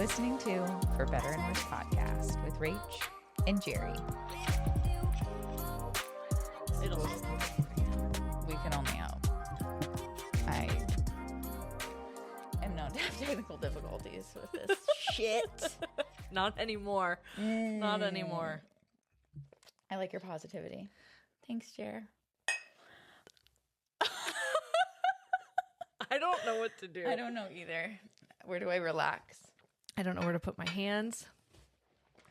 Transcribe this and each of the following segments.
listening to For Better and Worse podcast with Rach and Jerry. We can only hope. I am known to have technical difficulties with this shit. Not anymore. Not anymore. I like your positivity. Thanks, Jer. I don't know what to do. I don't know either. Where do I relax? I don't know where to put my hands.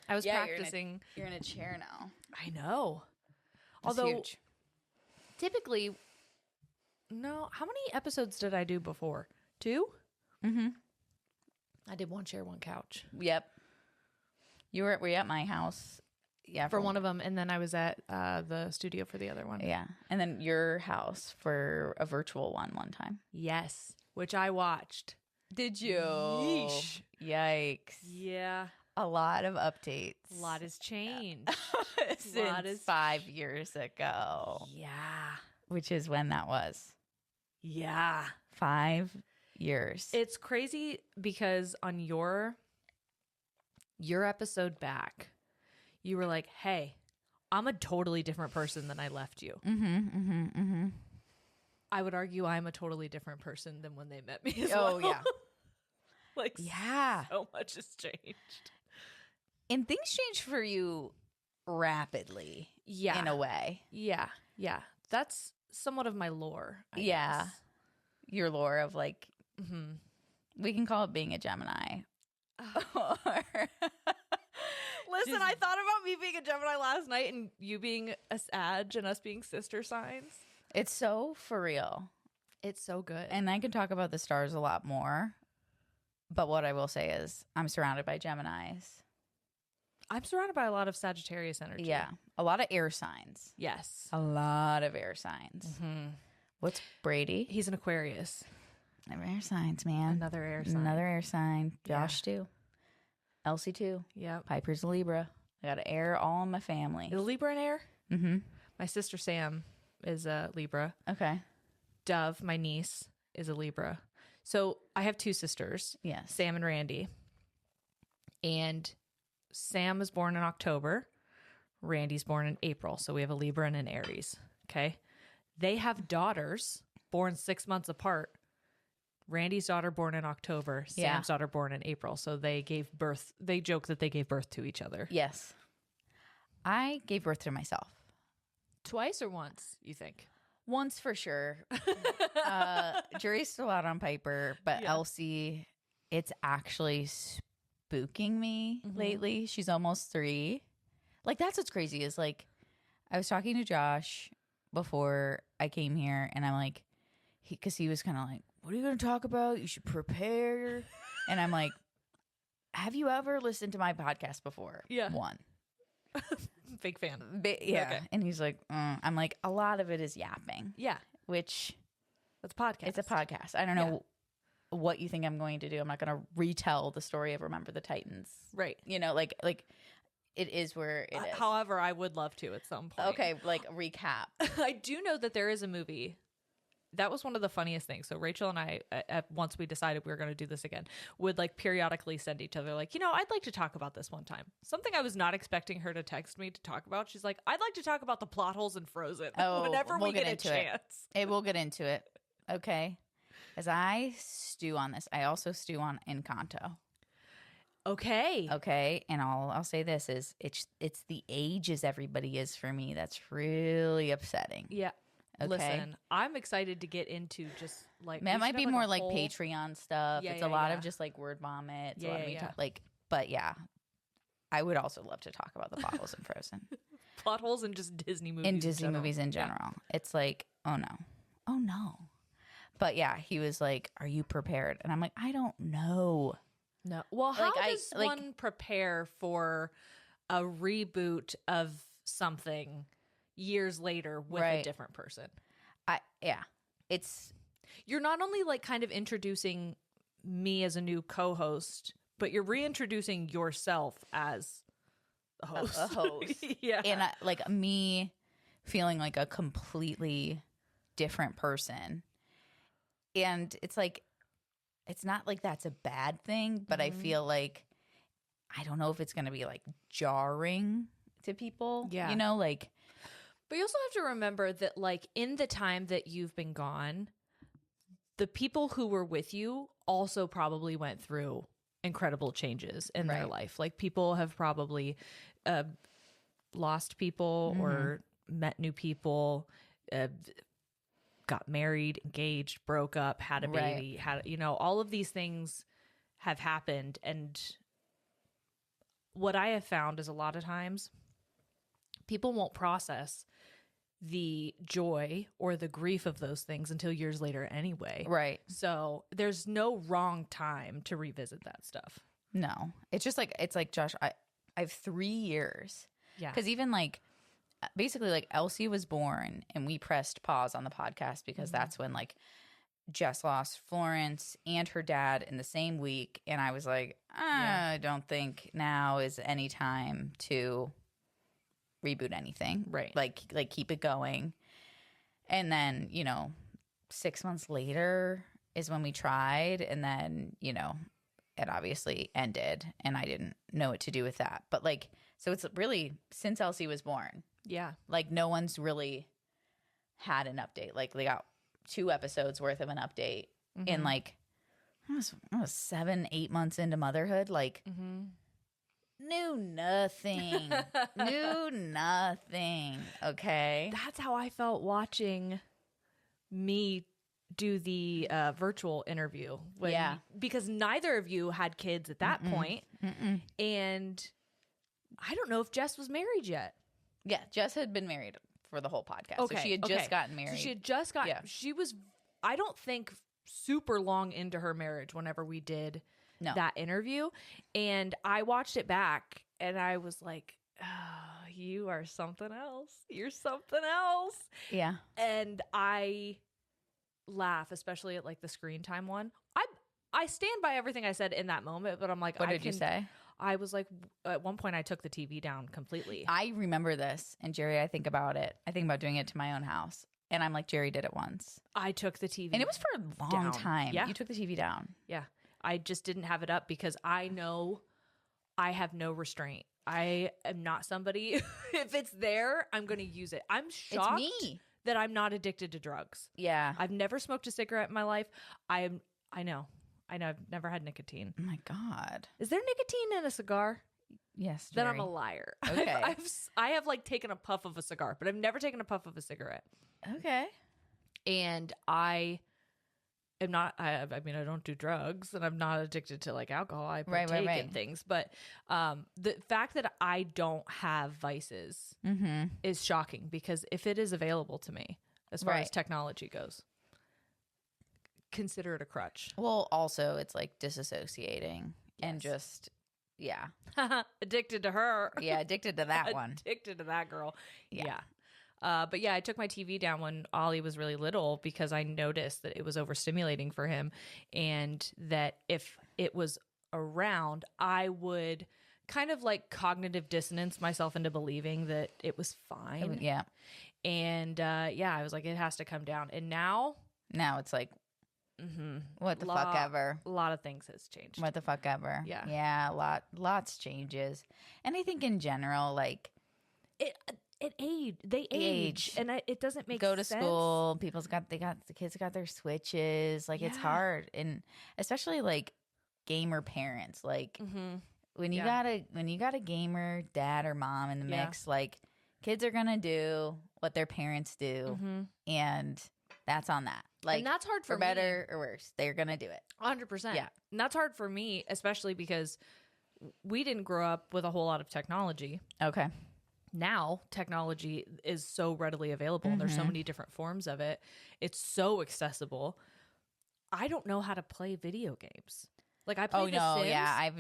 I was practicing. You're in a chair now. I know. That's Although, huge. typically, no. How many episodes did I do before? 2? Mm-hmm. I did one chair, one couch. Yep. Were you at my house? Yeah, For one of them, and then I was at the studio for the other one. Yeah, and then your house for a virtual one time. Yes, which I watched. Did you? Yeesh. Yikes. Yeah. A lot of updates. A lot has changed. Since 5 years ago. Yeah. Which is when that was. Yeah. 5 years. It's crazy because on your episode back, you were like, hey, I'm a totally different person than I left you. I would argue I'm a totally different person than when they met me as well. Oh, yeah. Like, yeah. So much has changed. And things change for you rapidly. Yeah. In a way. Yeah. Yeah. That's somewhat of my lore. I Yeah. guess. Your lore of like, we can call it being a Gemini. Listen, I thought about me being a Gemini last night and you being a Sag and us being sister signs. It's so for real. It's so good. And I can talk about the stars a lot more. But what I will say is I'm surrounded by Geminis. I'm surrounded by a lot of Sagittarius energy. Yeah. A lot of air signs. Yes. A lot of air signs. What's Brady? He's an Aquarius. Air signs, man. Another air sign. Another air sign. Josh too. Elsie too. Yeah. Piper's a Libra. I got air all in my family. Is a Libra an air? Mm-hmm. My sister Sam is a Libra. Okay. Dove, my niece, is a Libra. So I have 2 sisters. Yes. Sam and Randy. And Sam was born in October. Randy's born in April. So we have a Libra and an Aries. Okay. They have daughters born 6 months apart. Randy's daughter born in October. Sam's daughter born in April. So they gave birth. They joke that they gave birth to each other. Yes. I gave birth to myself. Twice or once, you think? Once for sure. Jury's still out on Piper, but Elsie, it's actually spooking me lately. She's almost 3. Like, that's what's crazy is like, I was talking to Josh before I came here, and I'm like, because he was kind of like, what are you going to talk about? You should prepare. And I'm like, have you ever listened to my podcast before? Yeah. One. Big fan. Yeah. Okay. And he's like, I'm like, a lot of it is yapping. Yeah. Which That's a podcast. it's a podcast. I don't know what you think I'm going to do. I'm not going to retell the story of Remember the Titans. Right. You know, like it is where it is. However, I would love to at some point. Okay, like recap. I do know that there is a movie. That was one of the funniest things. So Rachel and I, once we decided we were going to do this again, would like periodically send each other like, I'd like to talk about this one time. Something I was not expecting her to text me to talk about. She's like, I'd like to talk about the plot holes in Frozen. Oh, whenever we'll we get a into chance. We'll get into it. Okay. As I stew on this, I also stew on Encanto. Okay. Okay. And I'll say this is it's the ages everybody is for me that's really upsetting. Yeah. Okay. Listen, I'm excited to get into just like Man, it might be more a like whole- Patreon stuff. Yeah, it's yeah, a lot yeah. of just like word vomit. It's a Yeah, lot of yeah, me yeah. like, but yeah, I would also love to talk about the plot holes in Frozen plot holes in just Disney movies. in Disney movies in general. It's like, oh no. But yeah, he was like, "Are you prepared?" And I'm like, "I don't know." No. Well, how Like, does one prepare for a reboot of something years later with a Right. different person? It's You're not only like kind of introducing me as a new co-host, but you're reintroducing yourself as a host. a host. Yeah. And like me feeling like a completely different person. And it's like, it's not like that's a bad thing, but I feel like I don't know if it's going to be like jarring to people. Yeah. You know, like. But you also have to remember that, like, in the time that you've been gone, the people who were with you also probably went through incredible changes in their life. Like, people have probably lost people or met new people, got married, engaged, broke up, had a baby, had, you know, all of these things have happened. And what I have found is a lot of times people won't process the joy or the grief of those things until years later anyway. Right. So there's no wrong time to revisit that stuff. No. It's just like, it's like, Josh, I have 3 years. Yeah. Because even like, basically like Elsie was born and we pressed pause on the podcast because that's when like Jess lost Florence and her dad in the same week. And I was like, I don't think now is any time to reboot anything. Right. Like keep it going. And then, you know, 6 months later is when we tried. And then, you know, it obviously ended and I didn't know what to do with that. But like, so it's really since Elsie was born. Yeah. Like no one's really had an update. Like they got 2 episodes worth of an update in like, I was 7-8 months into motherhood. Like, knew nothing. Knew nothing. Okay. That's how I felt watching me do the virtual interview. Because neither of you had kids at that point. And I don't know if Jess was married yet. Yeah. Jess had been married for the whole podcast. Okay. So she had just gotten married. So she had just gotten, she was, I don't think super long into her marriage whenever we did that interview. And I watched it back and I was like, oh, you are something else. You're something else. Yeah. And I laugh, especially at like the screen time one. I stand by everything I said in that moment, but I'm like, what did you say? I was like, at one point I took the TV down completely. I remember this. And Jerry, I think about it. I think about doing it to my own house. And I'm like, Jerry did it once. I took the TV and it was for a long time. Yeah. You took the TV down. Yeah. I just didn't have it up because I know I have no restraint. I am not somebody, if it's there, I'm going to use it. I'm shocked that I'm not addicted to drugs. Yeah. I've never smoked a cigarette in my life. I know. I've never had nicotine. Oh my God. Is there nicotine in a cigar? Yes, Jerry. Then I'm a liar. Okay. I have like taken a puff of a cigar, but I've never taken a puff of a cigarette. Okay. And I am not, I mean, I don't do drugs and I'm not addicted to like alcohol. I partake in things. But the fact that I don't have vices is shocking because if it is available to me as far as technology goes, consider it a crutch. Well, also it's like disassociating and just, yeah. Addicted to her. Yeah, addicted to that one. Addicted to that girl. Yeah. But yeah, I took my TV down when Ollie was really little because I noticed that it was overstimulating for him and that if it was around, I would kind of like cognitive dissonance myself into believing that it was fine. Yeah. And I was like, it has to come down. And now it's like, what the fuck ever. A lot of things has changed. What the fuck ever. Yeah. Yeah, lots changes. And I think in general, like they age and it doesn't make go sense. To school, the kids got their Switches, like it's hard. And especially like gamer parents, like when you got a gamer dad or mom in the mix, like kids are gonna do what their parents do and that's on that. Like, and that's hard for better or worse. They're gonna do it 100%. Yeah. And that's hard for me, especially because we didn't grow up with a whole lot of technology. Okay. Now technology is so readily available and there's so many different forms of it. It's so accessible. I don't know how to play video games. Like I play The Sims. Yeah.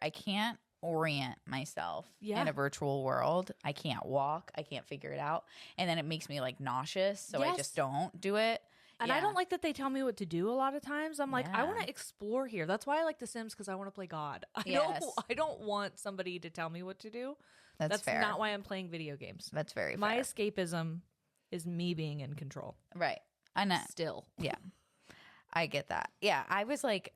I can't orient myself in a virtual world. I can't walk. I can't figure it out. And then it makes me like nauseous. So I just don't do it. And I don't like that they tell me what to do a lot of times. I'm like, I want to explore here. That's why I like The Sims because I want to play God. I don't want somebody to tell me what to do. That's fair. Not why I'm playing video games. That's very fair. My escapism is me being in control. Right. I know. Still. Yeah. I get that. Yeah. I was like,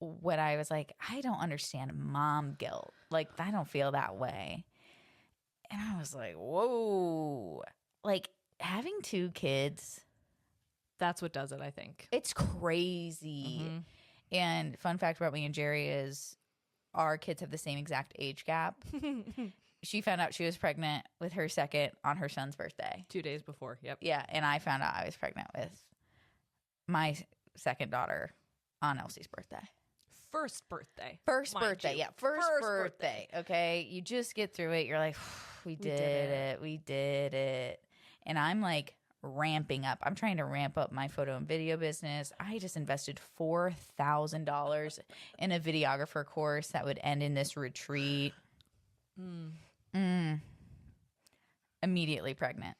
when I was like, I don't understand mom guilt. Like, I don't feel that way. And I was like, whoa. Like, having 2 kids. That's what does it, I think. It's crazy. Mm-hmm. And fun fact about me and Jerry is our kids have the same exact age gap. She found out she was pregnant with her second on her son's birthday. 2 days before. Yep. Yeah. And I found out I was pregnant with my second daughter on Elsie's birthday. First birthday. First birthday. Yeah. First birthday. Okay. You just get through it. You're like, we did it. We did it. And I'm like ramping up. I'm trying to ramp up my photo and video business. I just invested $4,000 in a videographer course that would end in this retreat. Immediately pregnant.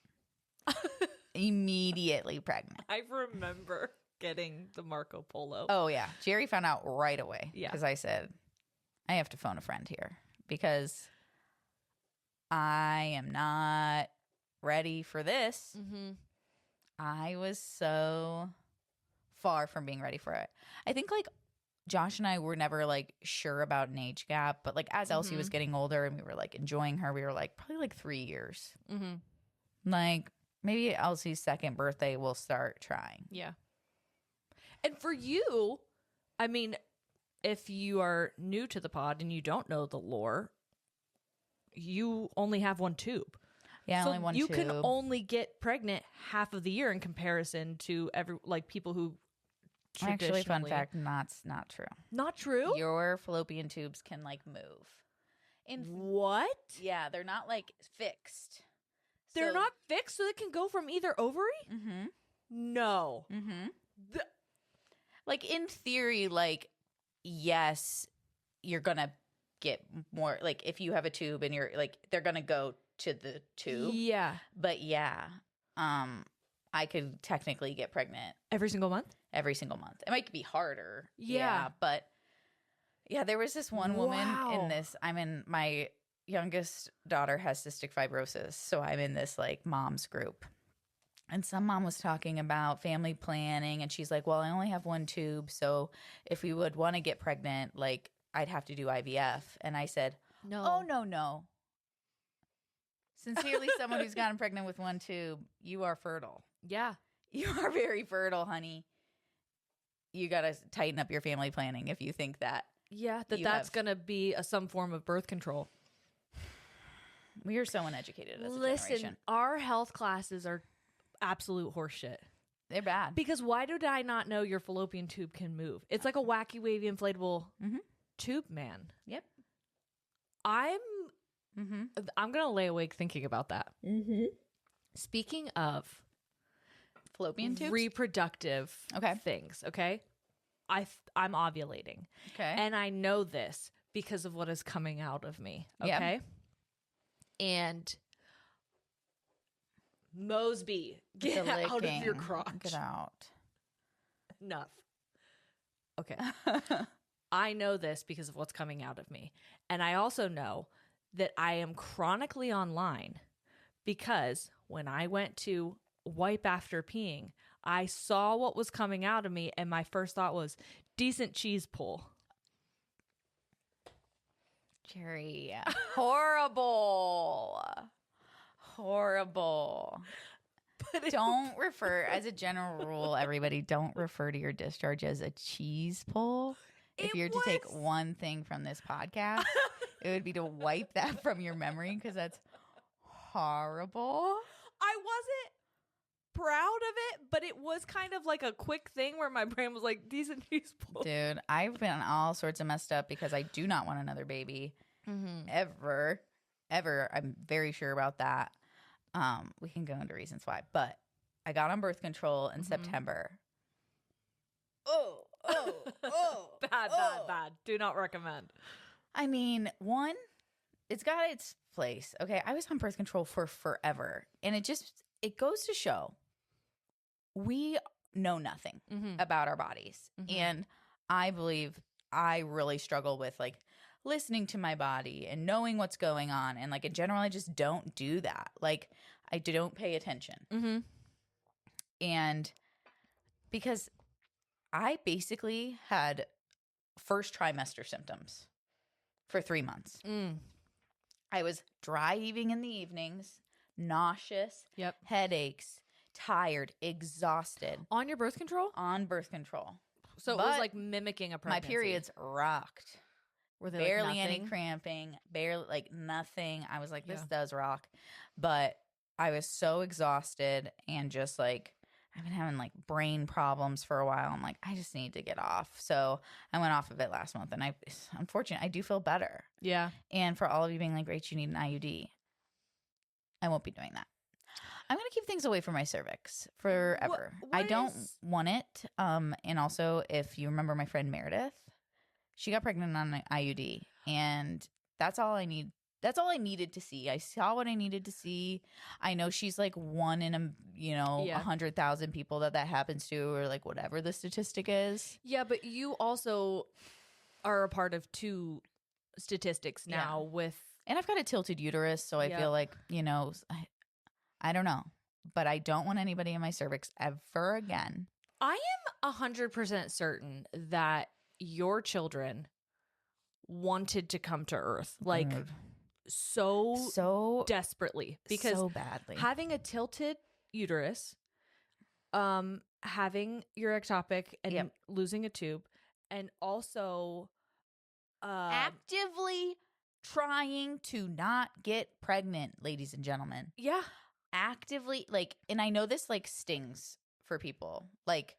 Immediately pregnant. I remember getting the Marco Polo. Oh, yeah. Jerry found out right away. Yeah. Because I said, I have to phone a friend here because I am not ready for this. Mm-hmm. I was so far from being ready for it. I think like Josh and I were never like sure about an age gap, but like as Elsie was getting older and we were like enjoying her, we were like probably like 3 years. Mm-hmm. Like maybe Elsie's second birthday we'll start trying. Yeah. And for you, I mean, if you are new to the pod and you don't know the lore, you only have one tube. Yeah, so only one you tube. can only get pregnant half of the year in comparison to people who actually, fun fact, not true. Not true? Your fallopian tubes can like move. What? Yeah, they're not like fixed. They're not fixed, so they can go from either ovary? Mm-hmm. No. Mm-hmm. Like in theory, like yes, you're gonna get more. Like if you have a tube and you're like, they're gonna go to the tube. Yeah. But yeah, I could technically get pregnant every single month. Every single month. It might be harder. Yeah. But yeah, there was this one woman in this. My youngest daughter has cystic fibrosis, so I'm in this like mom's group. And some mom was talking about family planning, and she's like, well, I only have one tube, so if we would want to get pregnant, like, I'd have to do IVF. And I said, no. Oh, no. Sincerely, someone who's gotten pregnant with one tube, you are fertile. Yeah. You are very fertile, honey. You got to tighten up your family planning if you think that. Yeah, that's going to be some form of birth control. We are so uneducated as a generation. Our health classes are absolute horseshit. They're bad. Because why did I not know your fallopian tube can move? It's like a wacky, wavy, inflatable tube, man. Yep. I'm going to lay awake thinking about that. Mm-hmm. Speaking of fallopian tubes? Reproductive things, okay? I'm ovulating. Okay. And I know this because of what is coming out of me, okay? Yep. And Mosby, get out of your crotch. Get out. Enough. Okay. I know this because of what's coming out of me. And I also know that I am chronically online because when I went to wipe after peeing, I saw what was coming out of me, and my first thought was, decent cheese pull. Jerry, horrible. Horrible. But don't refer, as a general rule, everybody, don't refer to your discharge as a cheese pull. If you're to take one thing from this podcast, it would be to wipe that from your memory because that's horrible. I wasn't proud of it, but it was kind of like a quick thing where my brain was like, decent cheese pull. Dude, I've been all sorts of messed up because I do not want another baby. Ever. I'm very sure about that. We can go into reasons why, but I got on birth control in September. Bad. Do not recommend. I mean, one, it's got its place. Okay. I was on birth control for forever. And it goes to show we know nothing about our bodies. And I believe I really struggle with like listening to my body and knowing what's going on. And like in general, I just don't do that. Like I don't pay attention. And because I basically had first trimester symptoms for 3 months. I was dry heaving in the evenings, nauseous, headaches, tired, exhausted. On your birth control? On birth control. So it was like mimicking a pregnancy. My periods rocked. Were they barely like any cramping, barely like nothing. I was like, this does rock. But I was so exhausted and just like, I've been having like brain problems for a while. I'm like, I just need to get off. So I went off of it last month, and unfortunately, I do feel better. Yeah. And for all of you being like, Rach, you need an IUD, I won't be doing that. I'm going to keep things away from my cervix forever. I don't want it. And also, if you remember my friend Meredith, she got pregnant on an IUD, and that's all I need. That's all I needed to see. I saw what I needed to see. I know she's like one in 100,000 people that happens to, or like whatever the statistic is. Yeah, but you also are a part of 2 statistics now with... And I've got a tilted uterus, so I feel like, I don't know. But I don't want anybody in my cervix ever again. I am 100% certain that your children wanted to come to Earth. Like... So desperately, because so badly, having a tilted uterus, having your ectopic and losing a tube, and also actively trying to not get pregnant, ladies and gentlemen. Yeah, actively, like, and I know this like stings for people, like,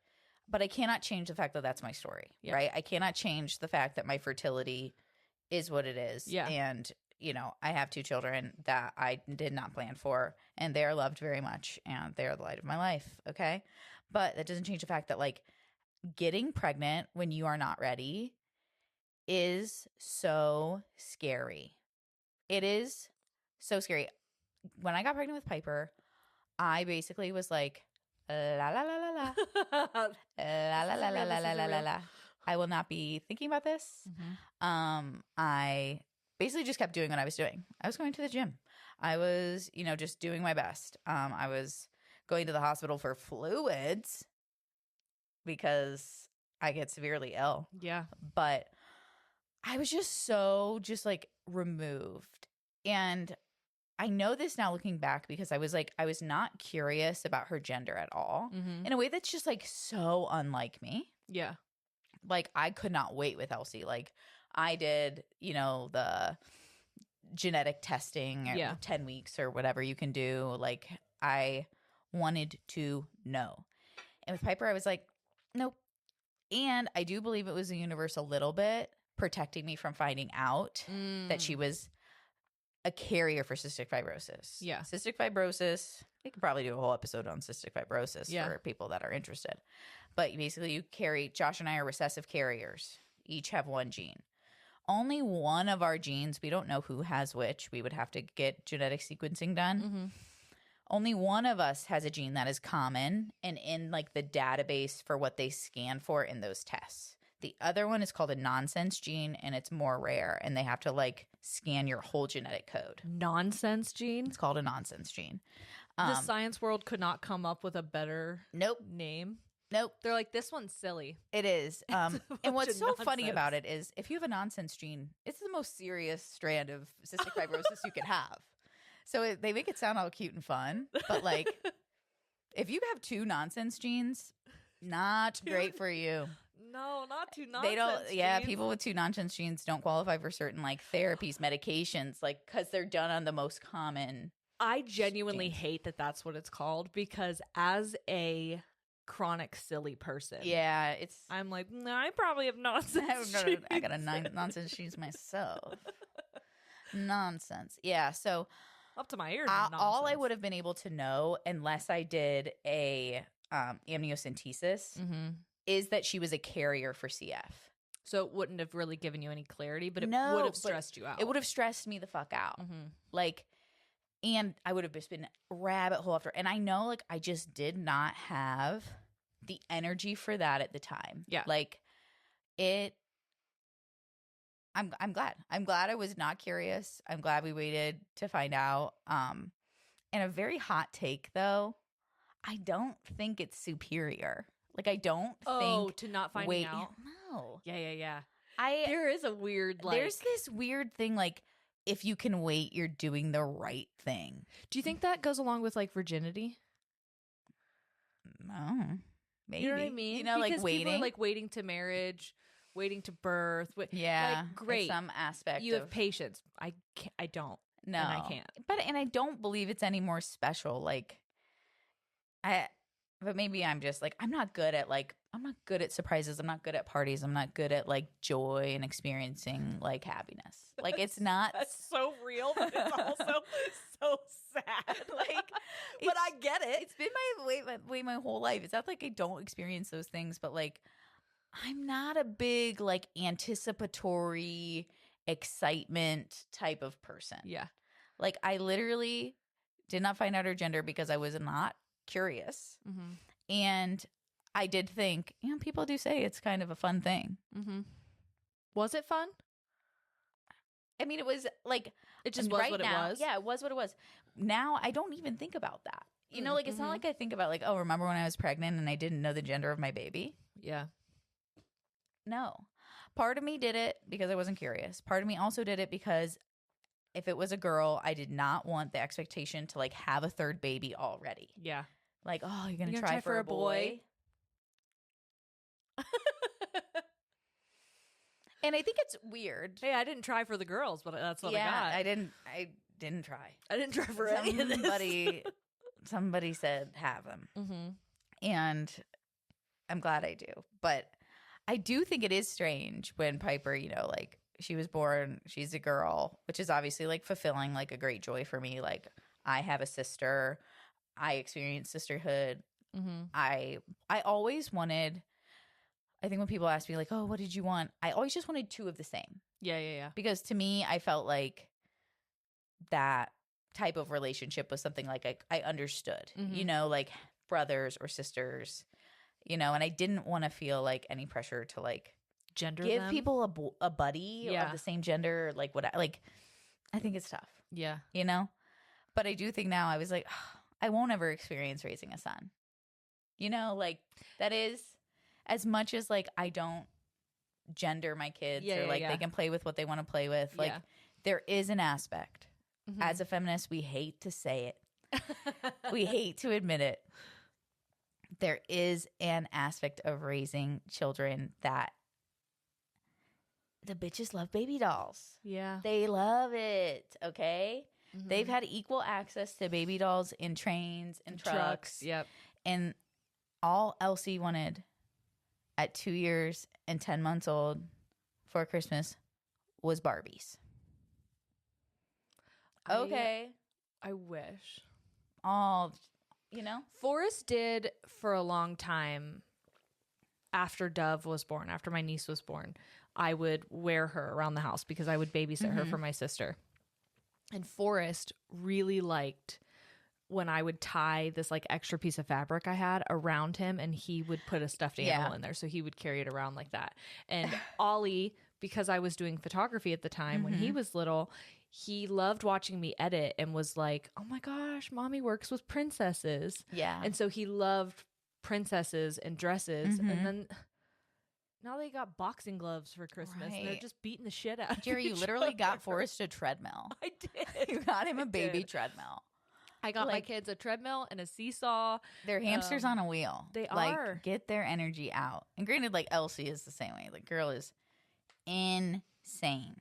but I cannot change the fact that that's my story, right? I cannot change the fact that my fertility is what it is, and I have 2 children that I did not plan for, and they are loved very much, and they are the light of my life, okay? But that doesn't change the fact that, like, getting pregnant when you are not ready is so scary. It is so scary. When I got pregnant with Piper, I basically was like, la la la la la, la la la la la la la la. I will not be thinking about this. I basically just kept doing what I was doing. I was going to the gym. I was, just doing my best. I was going to the hospital for fluids because I get severely ill. Yeah. But I was just like removed. And I know this now looking back because I was not curious about her gender at all in a way that's just like so unlike me. Yeah. Like, I could not wait with Elsie. Like, I did, the genetic testing 10 weeks or whatever you can do. Like, I wanted to know. And with Piper, I was like, nope. And I do believe it was the universe a little bit protecting me from finding out that she was a carrier for cystic fibrosis. Yeah. Cystic fibrosis, we could probably do a whole episode on cystic fibrosis for people that are interested. But basically, Josh and I are recessive carriers. Each have 1 gene. Only one of our genes, we don't know who has which. We would have to get genetic sequencing done. Only one of us has a gene that is common and in like the database for what they scan for in those tests. The other one is called a nonsense gene, and it's more rare, and they have to like scan your whole genetic code. Nonsense gene? It's called a nonsense gene. The science world could not come up with a better name. Nope. They're like, this one's silly. It is. And what's so funny about it is if you have a nonsense gene, it's the most serious strand of cystic fibrosis you could have. So they make it sound all cute and fun. But like, if you have 2 nonsense genes, not great for you. No, not 2 nonsense They don't. genes. Yeah, people with 2 nonsense genes don't qualify for certain like therapies, medications, like because they're done on the most common. I genuinely hate that that's what it's called, because as a chronic silly person, I'm like, no, I probably have nonsense. I got a nonsense genes myself. Nonsense. Yeah. So up to my ears. All I would have been able to know, unless I did a amniocentesis, is that she was a carrier for CF. So it wouldn't have really given you any clarity, but it would have stressed you out. It would have stressed me the fuck out. Like, and I would have just been rabbit hole after. And I know, like, I just did not have the energy for that at the time. Yeah. Like, I'm glad. I'm glad I was not curious. I'm glad we waited to find out. And a very hot take, though, I don't think it's superior. Like, I don't think to not finding out. No. Yeah. There is a weird, like... There's this weird thing, like, if you can wait, you're doing the right thing. Do you think that goes along with, like, virginity? No. Maybe. You know what I mean? You know, because like, waiting. People are, like, waiting to marriage, waiting to birth. Yeah. Like, great. Some aspect You have patience. I don't. No. And I can't. And I don't believe it's any more special. Like, but maybe I'm just, like, I'm not good at surprises. I'm not good at parties. I'm not good at, like, joy and experiencing, like, happiness. Like, it's not. That's so real, but it's also so sad. Like, but I get it. It's been my way my whole life. It's not like I don't experience those things, but, like, I'm not a big, like, anticipatory excitement type of person. Yeah. Like, I literally did not find out her gender because I was not curious. Mm-hmm. And I did think, people do say it's kind of a fun thing. Mm-hmm. Was it fun? I mean, it was like... It just was right what now, it was? Yeah, it was what it was. Now, I don't even think about that. You know, like, it's not like I think about, like, oh, remember when I was pregnant and I didn't know the gender of my baby? Yeah. No. Part of me did it because I wasn't curious. Part of me also did it because if it was a girl, I did not want the expectation to, like, have a third baby already. Yeah. Like, oh, you're going to try for a boy? And I think it's weird. Hey, I didn't try for the girls, but that's what I got. I didn't try. I didn't try for any of this. Somebody said have them. Mm-hmm. And I'm glad I do. But I do think it is strange when Piper, like, she was born, she's a girl, which is obviously, like, fulfilling, like, a great joy for me. Like, I have a sister. I experienced sisterhood. Mm-hmm. I always wanted, I think when people ask me, like, oh, what did you want? I always just wanted two of the same. Yeah. Because to me, I felt like that type of relationship was something like I understood, like brothers or sisters, and I didn't want to feel like any pressure to, like, gender give them? people a buddy of the same gender, like what, like, I think it's tough. Yeah. But I do think now I was like, oh, I won't ever experience raising a son. Like, that is as much as, like, I don't gender my kids or like they can play with what they want to play with. Like, there is an aspect. Mm-hmm. As a feminist, we hate to say it. We hate to admit it. There is an aspect of raising children that the bitches love baby dolls. Yeah. They love it, okay? Mm-hmm. They've had equal access to baby dolls in trains and trucks. Yep. And all Elsie wanted at 2 years and 10 months old for Christmas was Barbies. Okay. I wish. All, Forrest did for a long time after Dove was born, after my niece was born. I would wear her around the house because I would babysit her for my sister. And Forrest really liked when I would tie this, like, extra piece of fabric I had around him and he would put a stuffed animal in there. So he would carry it around like that. And Ollie, because I was doing photography at the time when he was little, he loved watching me edit and was like, oh my gosh, mommy works with princesses. Yeah. And so he loved princesses and dresses. And then now they got boxing gloves for Christmas and they're just beating the shit out of Jerry, you literally got Forrest a treadmill. I did. You got him a baby treadmill. I got my kids a treadmill and a seesaw. They're hamsters on a wheel. They are. Get their energy out. And granted, like, Elsie is the same way. Like, girl is insane.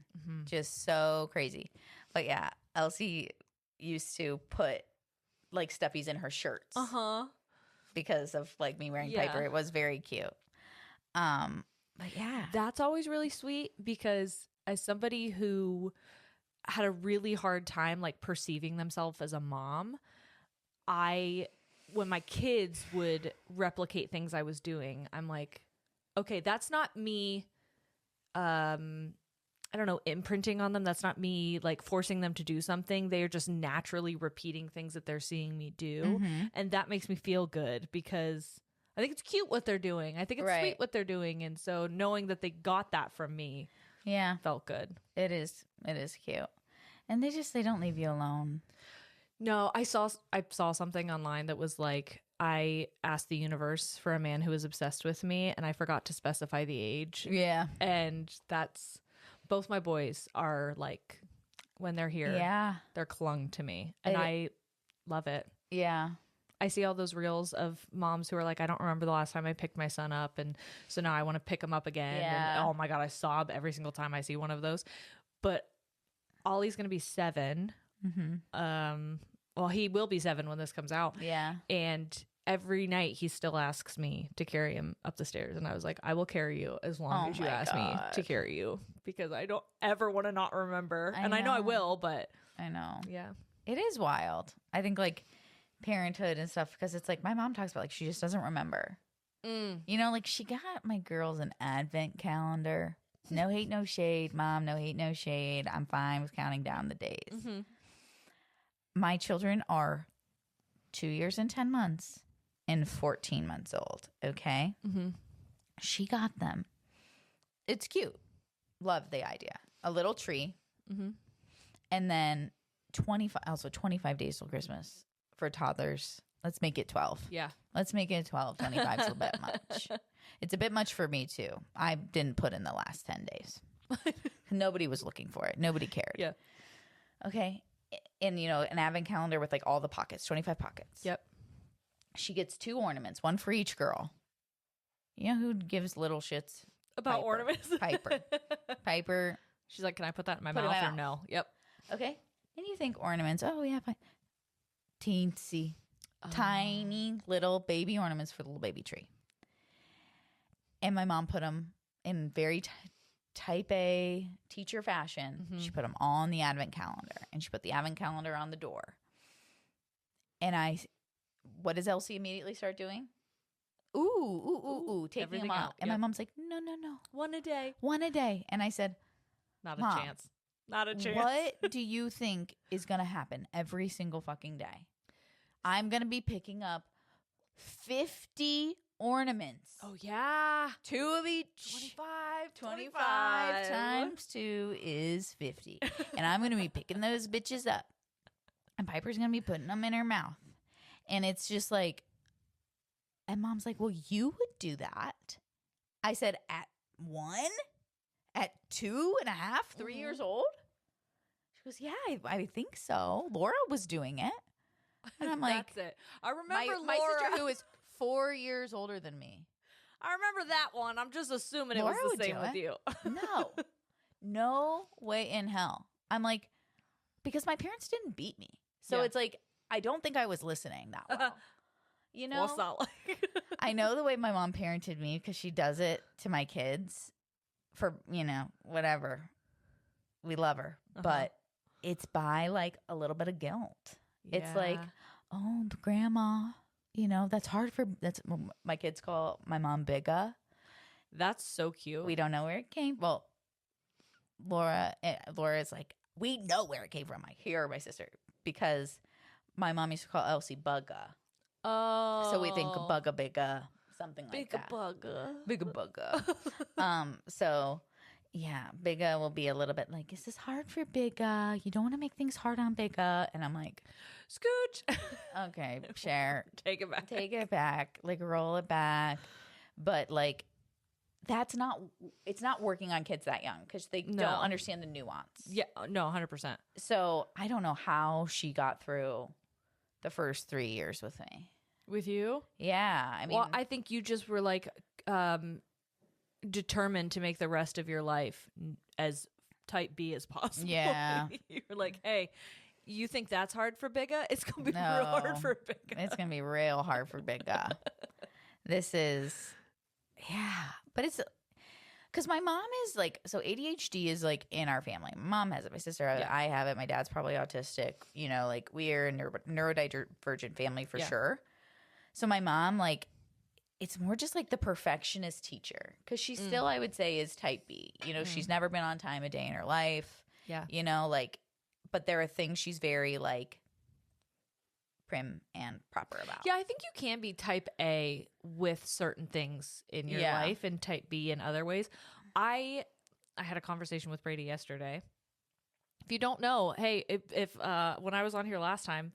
Just so crazy. But yeah, Elsie used to put, like, stuffies in her shirts. Because of, like, me wearing Piper. It was very cute. But yeah. That's always really sweet because as somebody who had a really hard time, like, perceiving themselves as a mom, when my kids would replicate things I was doing, I'm like, okay, that's not me, I don't know, imprinting on them. That's not me, like, forcing them to do something. They are just naturally repeating things that they're seeing me do. And that makes me feel good because I think it's cute what they're doing. I think it's sweet what they're doing. And so knowing that they got that from me felt good. It is cute. And they don't leave you alone. No, I saw something online that was like, I asked the universe for a man who was obsessed with me, and I forgot to specify the age. Yeah. And that's, both my boys are like, when they're here, they're clung to me, and I love it. Yeah. I see all those reels of moms who are like, I don't remember the last time I picked my son up, and so now I want to pick him up again. Yeah. And oh my God, I sob every single time I see one of those. But Ollie's going to be 7. Well, he will be 7 when this comes out. Yeah. And every night he still asks me to carry him up the stairs. And I was like, I will carry you as long as you ask me to carry you, because I don't ever want to not remember. I know I will, but I know. Yeah. It is wild. I think like parenthood and stuff, because it's like my mom talks about like she just doesn't remember. You know, like she got my girls an advent calendar. No hate, no shade, Mom. No hate, no shade. I'm fine with counting down the days. My children are 2 years and 10 months and 14 months old. Okay. She got them. It's cute. Love the idea. A little tree. And then 25 days till Christmas for toddlers. Let's make it 12. Yeah. Let's make it 12. 25 is a bit much. It's a bit much for me too. I didn't put in the last 10 days. Nobody was looking for it. Nobody cared. Yeah. Okay. And, you know, an advent calendar with like all the pockets, 25 pockets. Yep. She gets 2 ornaments, one for each girl. You know who gives little shits about Piper. ornaments? Piper. She's like, can I put that in my Put it mouth in my or mouth. no? Yep. Okay. And you think ornaments, oh yeah, fine. Teensy. Tiny little baby ornaments for the little baby tree. And my mom put them in very type A teacher fashion. She put them all on the advent calendar, and she put the advent calendar on the door. And what does Elsie immediately start doing? Ooh, taking them out. And my mom's like, no. One a day. One a day. And I said, Not a Mom, chance. Not a chance. What do you think is going to happen every single fucking day? I'm going to be picking up 50 ornaments. Oh, yeah. 2 of each. 25 times 2 is 50. And I'm going to be picking those bitches up. And Piper's going to be putting them in her mouth. And it's just like, and Mom's like, well, you would do that. I said, at 1? At 2.5, 3 years old? She goes, yeah, I think so. Laura was doing it. And I'm like, that's it. I remember my Laura, sister, who is 4 years older than me. I remember that one. I'm just assuming Laura it was would the same do with it. you. No way in hell. I'm like, because my parents didn't beat me. So it's like, I don't think I was listening that well. You know? Well, it's not like I know the way my mom parented me because she does it to my kids for, you know, whatever. We love her. But it's by like a little bit of guilt. It's like, oh, grandma, you know, that's my kids call my mom Bigga. That's so cute. We don't know where it came. Well, Laura is like, we know where it came from. I hear my sister, because my mom used to call Elsie Bugga. Oh. So we think Bugga Bigga, something like that. Bigga Bugga. So yeah, Bigga will be a little bit like, is this hard for Bigga? You don't want to make things hard on Bigga. And I'm like, Scooch. okay, share. Take it back. Take it back. Like, roll it back. But like, it's not working on kids that young because they don't understand the nuance. Yeah, no, 100%. So I don't know how she got through the first 3 years with me. With you? Yeah. I mean, well, I think you just were like determined to make the rest of your life as type B as possible. Yeah. You're like, hey, you think that's hard for Bigga? It's going to be real hard for Bigga. It's going to be real hard for Bigga. This is, yeah. But it's, because my mom is like, so ADHD is like in our family. My mom has it. My sister has it. I have it. My dad's probably autistic. You know, like we are a neurodivergent family for sure. So my mom, like, it's more just like the perfectionist teacher, because she still, I would say, is type B. You know, she's never been on time a day in her life. Yeah. You know, like, but there are things she's very like prim and proper about. Yeah, I think you can be type A with certain things in your life and type B in other ways. I had a conversation with Brady yesterday If you don't know, hey, if when I was on here last time,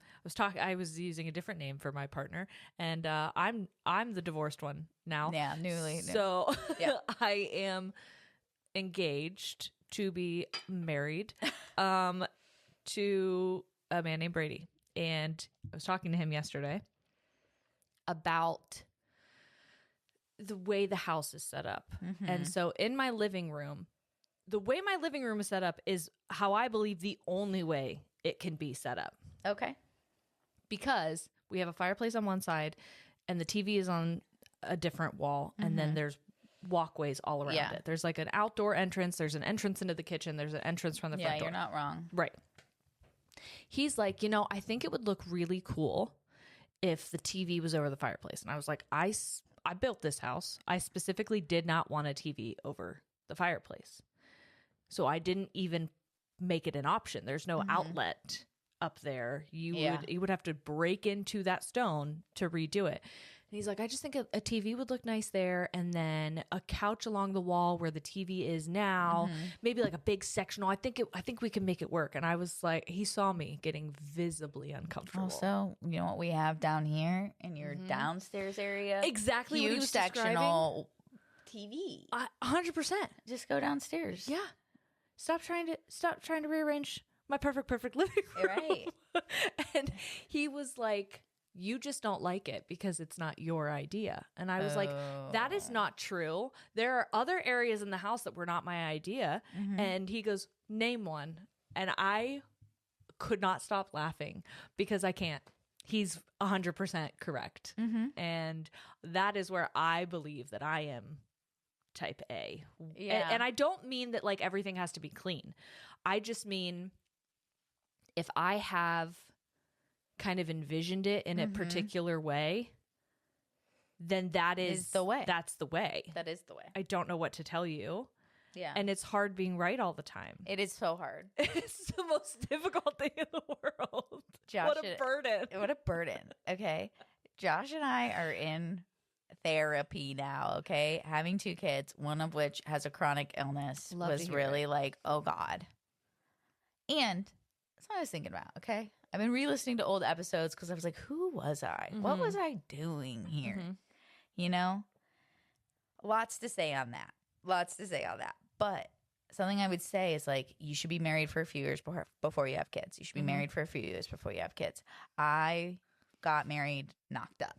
I was using a different name for my partner, and I'm the divorced one now. Yeah, newly. So yeah. I am engaged to be married to a man named Brady, and I was talking to him yesterday about the way the house is set up. And so in my living room, the way my living room is set up is how I believe the only way it can be set up. Okay. Because we have a fireplace on one side and the TV is on a different wall. And then there's walkways all around it. There's like an outdoor entrance. There's an entrance into the kitchen. There's an entrance from the front door. Yeah, you're not wrong. Right. He's like, I think it would look really cool if the TV was over the fireplace. And I was like, I built this house. I specifically did not want a TV over the fireplace. So I didn't even make it an option. There's no outlet up there. You would have to break into that stone to redo it. And he's like, I just think a TV would look nice there, and then a couch along the wall where the TV is now, maybe like a big sectional. I think we can make it work. And I was like, he saw me getting visibly uncomfortable. Also, you know what we have down here in your downstairs area? Exactly. Huge sectional TV. 100%. Just go downstairs. Yeah. Stop trying to rearrange my perfect living room. Right. And he was like, you just don't like it because it's not your idea. And I was like, that is not true. There are other areas in the house that were not my idea. And he goes, name one. And I could not stop laughing because I can't. He's 100% correct. And that is where I believe that I am type A. Yeah. And I don't mean that like everything has to be clean. I just mean if I have kind of envisioned it in a particular way, then that is the way. That's the way. That is the way. I don't know what to tell you. Yeah. And it's hard being right all the time. It is so hard. It's the most difficult thing in the world. Josh, what a burden. What a burden. Okay. Josh and I are in therapy now, okay? Having 2 kids, one of which has a chronic illness, was really like, oh God. And that's what I was thinking about, okay? I've been re-listening to old episodes because I was like, who was I? What was I doing here? You know? Lots to say on that. But something I would say is like, you should be married for a few years before you have kids. You should be married for a few years before you have kids. I got married knocked up.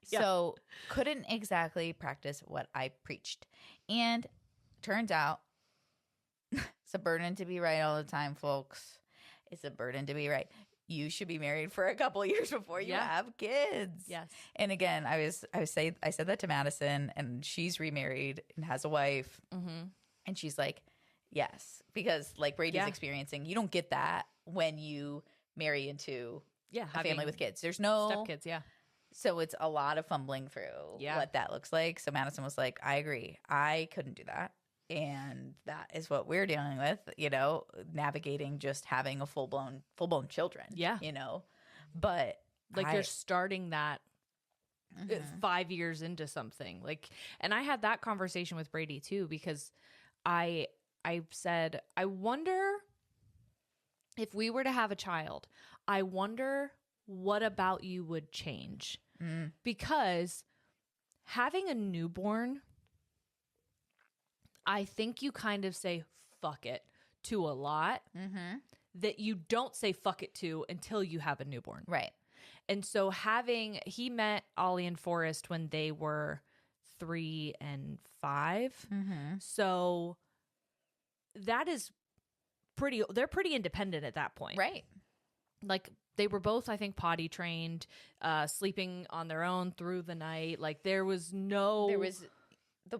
So couldn't exactly practice what I preached. And turns out it's a burden to be right all the time, folks. It's a burden to be right. You should be married for a couple of years before you have kids. Yes. And again, I said that to Madison, and she's remarried and has a wife. And she's like, yes, because like Brady's experiencing, you don't get that when you marry into a family with kids. There's no stepkids. Yeah. So it's a lot of fumbling through what that looks like. So Madison was like, I agree. I couldn't do that. And that is what we're dealing with, navigating just having a full-blown children. Yeah. But like you're starting that 5 years into something. Like, and I had that conversation with Brady too, because I said, I wonder if we were to have a child, I wonder what about you would change? Because having a newborn, I think you kind of say fuck it to a lot that you don't say fuck it to until you have a newborn. Right. And so he met Ollie and Forrest when they were 3 and 5. So that is they're pretty independent at that point. Right. Like they were both, I think, potty trained, sleeping on their own through the night. Like the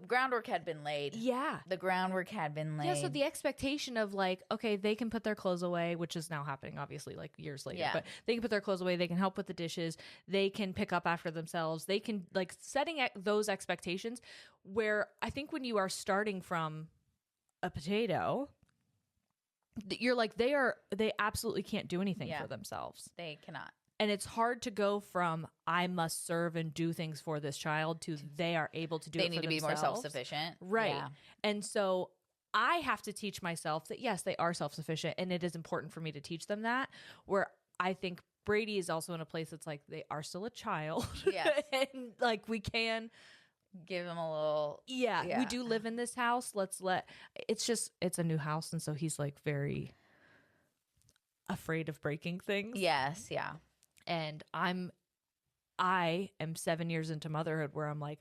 groundwork had been laid. Yeah. The groundwork had been laid. Yeah, so the expectation of like, okay, they can put their clothes away, which is now happening obviously like years later, but they can put their clothes away, they can help with the dishes, they can pick up after themselves, they can like setting those expectations where I think when you are starting from a potato, you're like, they absolutely can't do anything for themselves. They cannot. And it's hard to go from I must serve and do things for this child to they are able to do it for themselves. They need to be more self-sufficient. Right. Yeah. And so I have to teach myself that, yes, they are self-sufficient, and it is important for me to teach them that, where I think Brady is also in a place that's like, they are still a child. Yes. And like, we can give them a little. we do live in this house. It's a new house. And so he's like very afraid of breaking things. Yes. Yeah. And I am 7 years into motherhood where I'm like,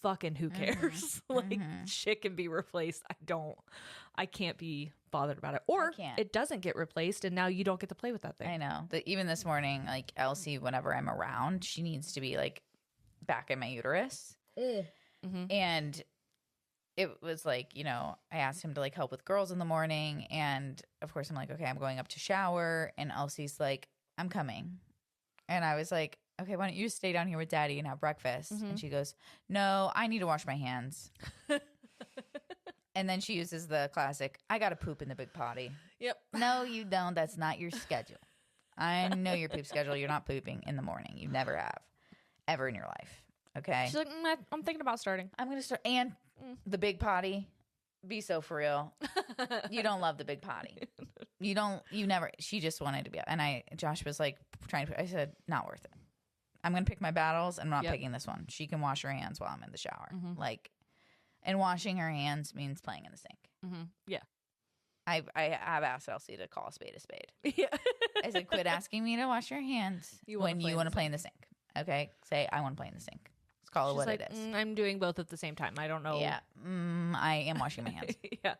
fucking who cares? Like, shit can be replaced. I can't be bothered about it. Or it doesn't get replaced and now you don't get to play with that thing. I know. Even this morning, like Elsie, whenever I'm around, she needs to be like back in my uterus. And it was like, you know, I asked him to like help with girls in the morning. And of course I'm like, okay, I'm going up to shower. And Elsie's like, I'm coming. And I was like, okay, why don't you stay down here with daddy and have breakfast? And she goes, no, I need to wash my hands. And then she uses the classic, I got to poop in the big potty. Yep. No, you don't. That's not your schedule. I know your poop schedule. You're not pooping in the morning. You never have, ever in your life. Okay? She's like, I'm thinking about starting. I'm going to start. And the big potty, be so for real. You don't love the big potty. You never. She just wanted to be. And Josh was like I said, not worth it. I'm going to pick my battles. And I'm not picking this one. She can wash her hands while I'm in the shower. Like, and washing her hands means playing in the sink. Yeah. I have asked Elsie to call a spade a spade. Yeah. I said, quit asking me to wash your hands when you want to play in the sink. Okay? Say, I want to play in the sink. Let's call it what it is. I'm doing both at the same time. I don't know. Yeah. I am washing my hands. Yeah.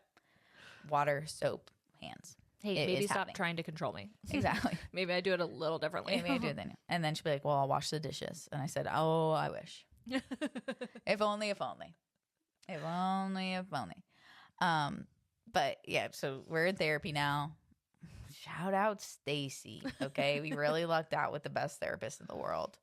Water, soap, hands. Hey, maybe stop trying to trying to control me. Exactly. Maybe I do it a little differently. Maybe I do it then. And then she'll be like, well, I'll wash the dishes. And I said, oh, I wish. If only, if only. If only, if only. But yeah, so we're in therapy now. Shout out Stacy. Okay. We really lucked out with the best therapist in the world.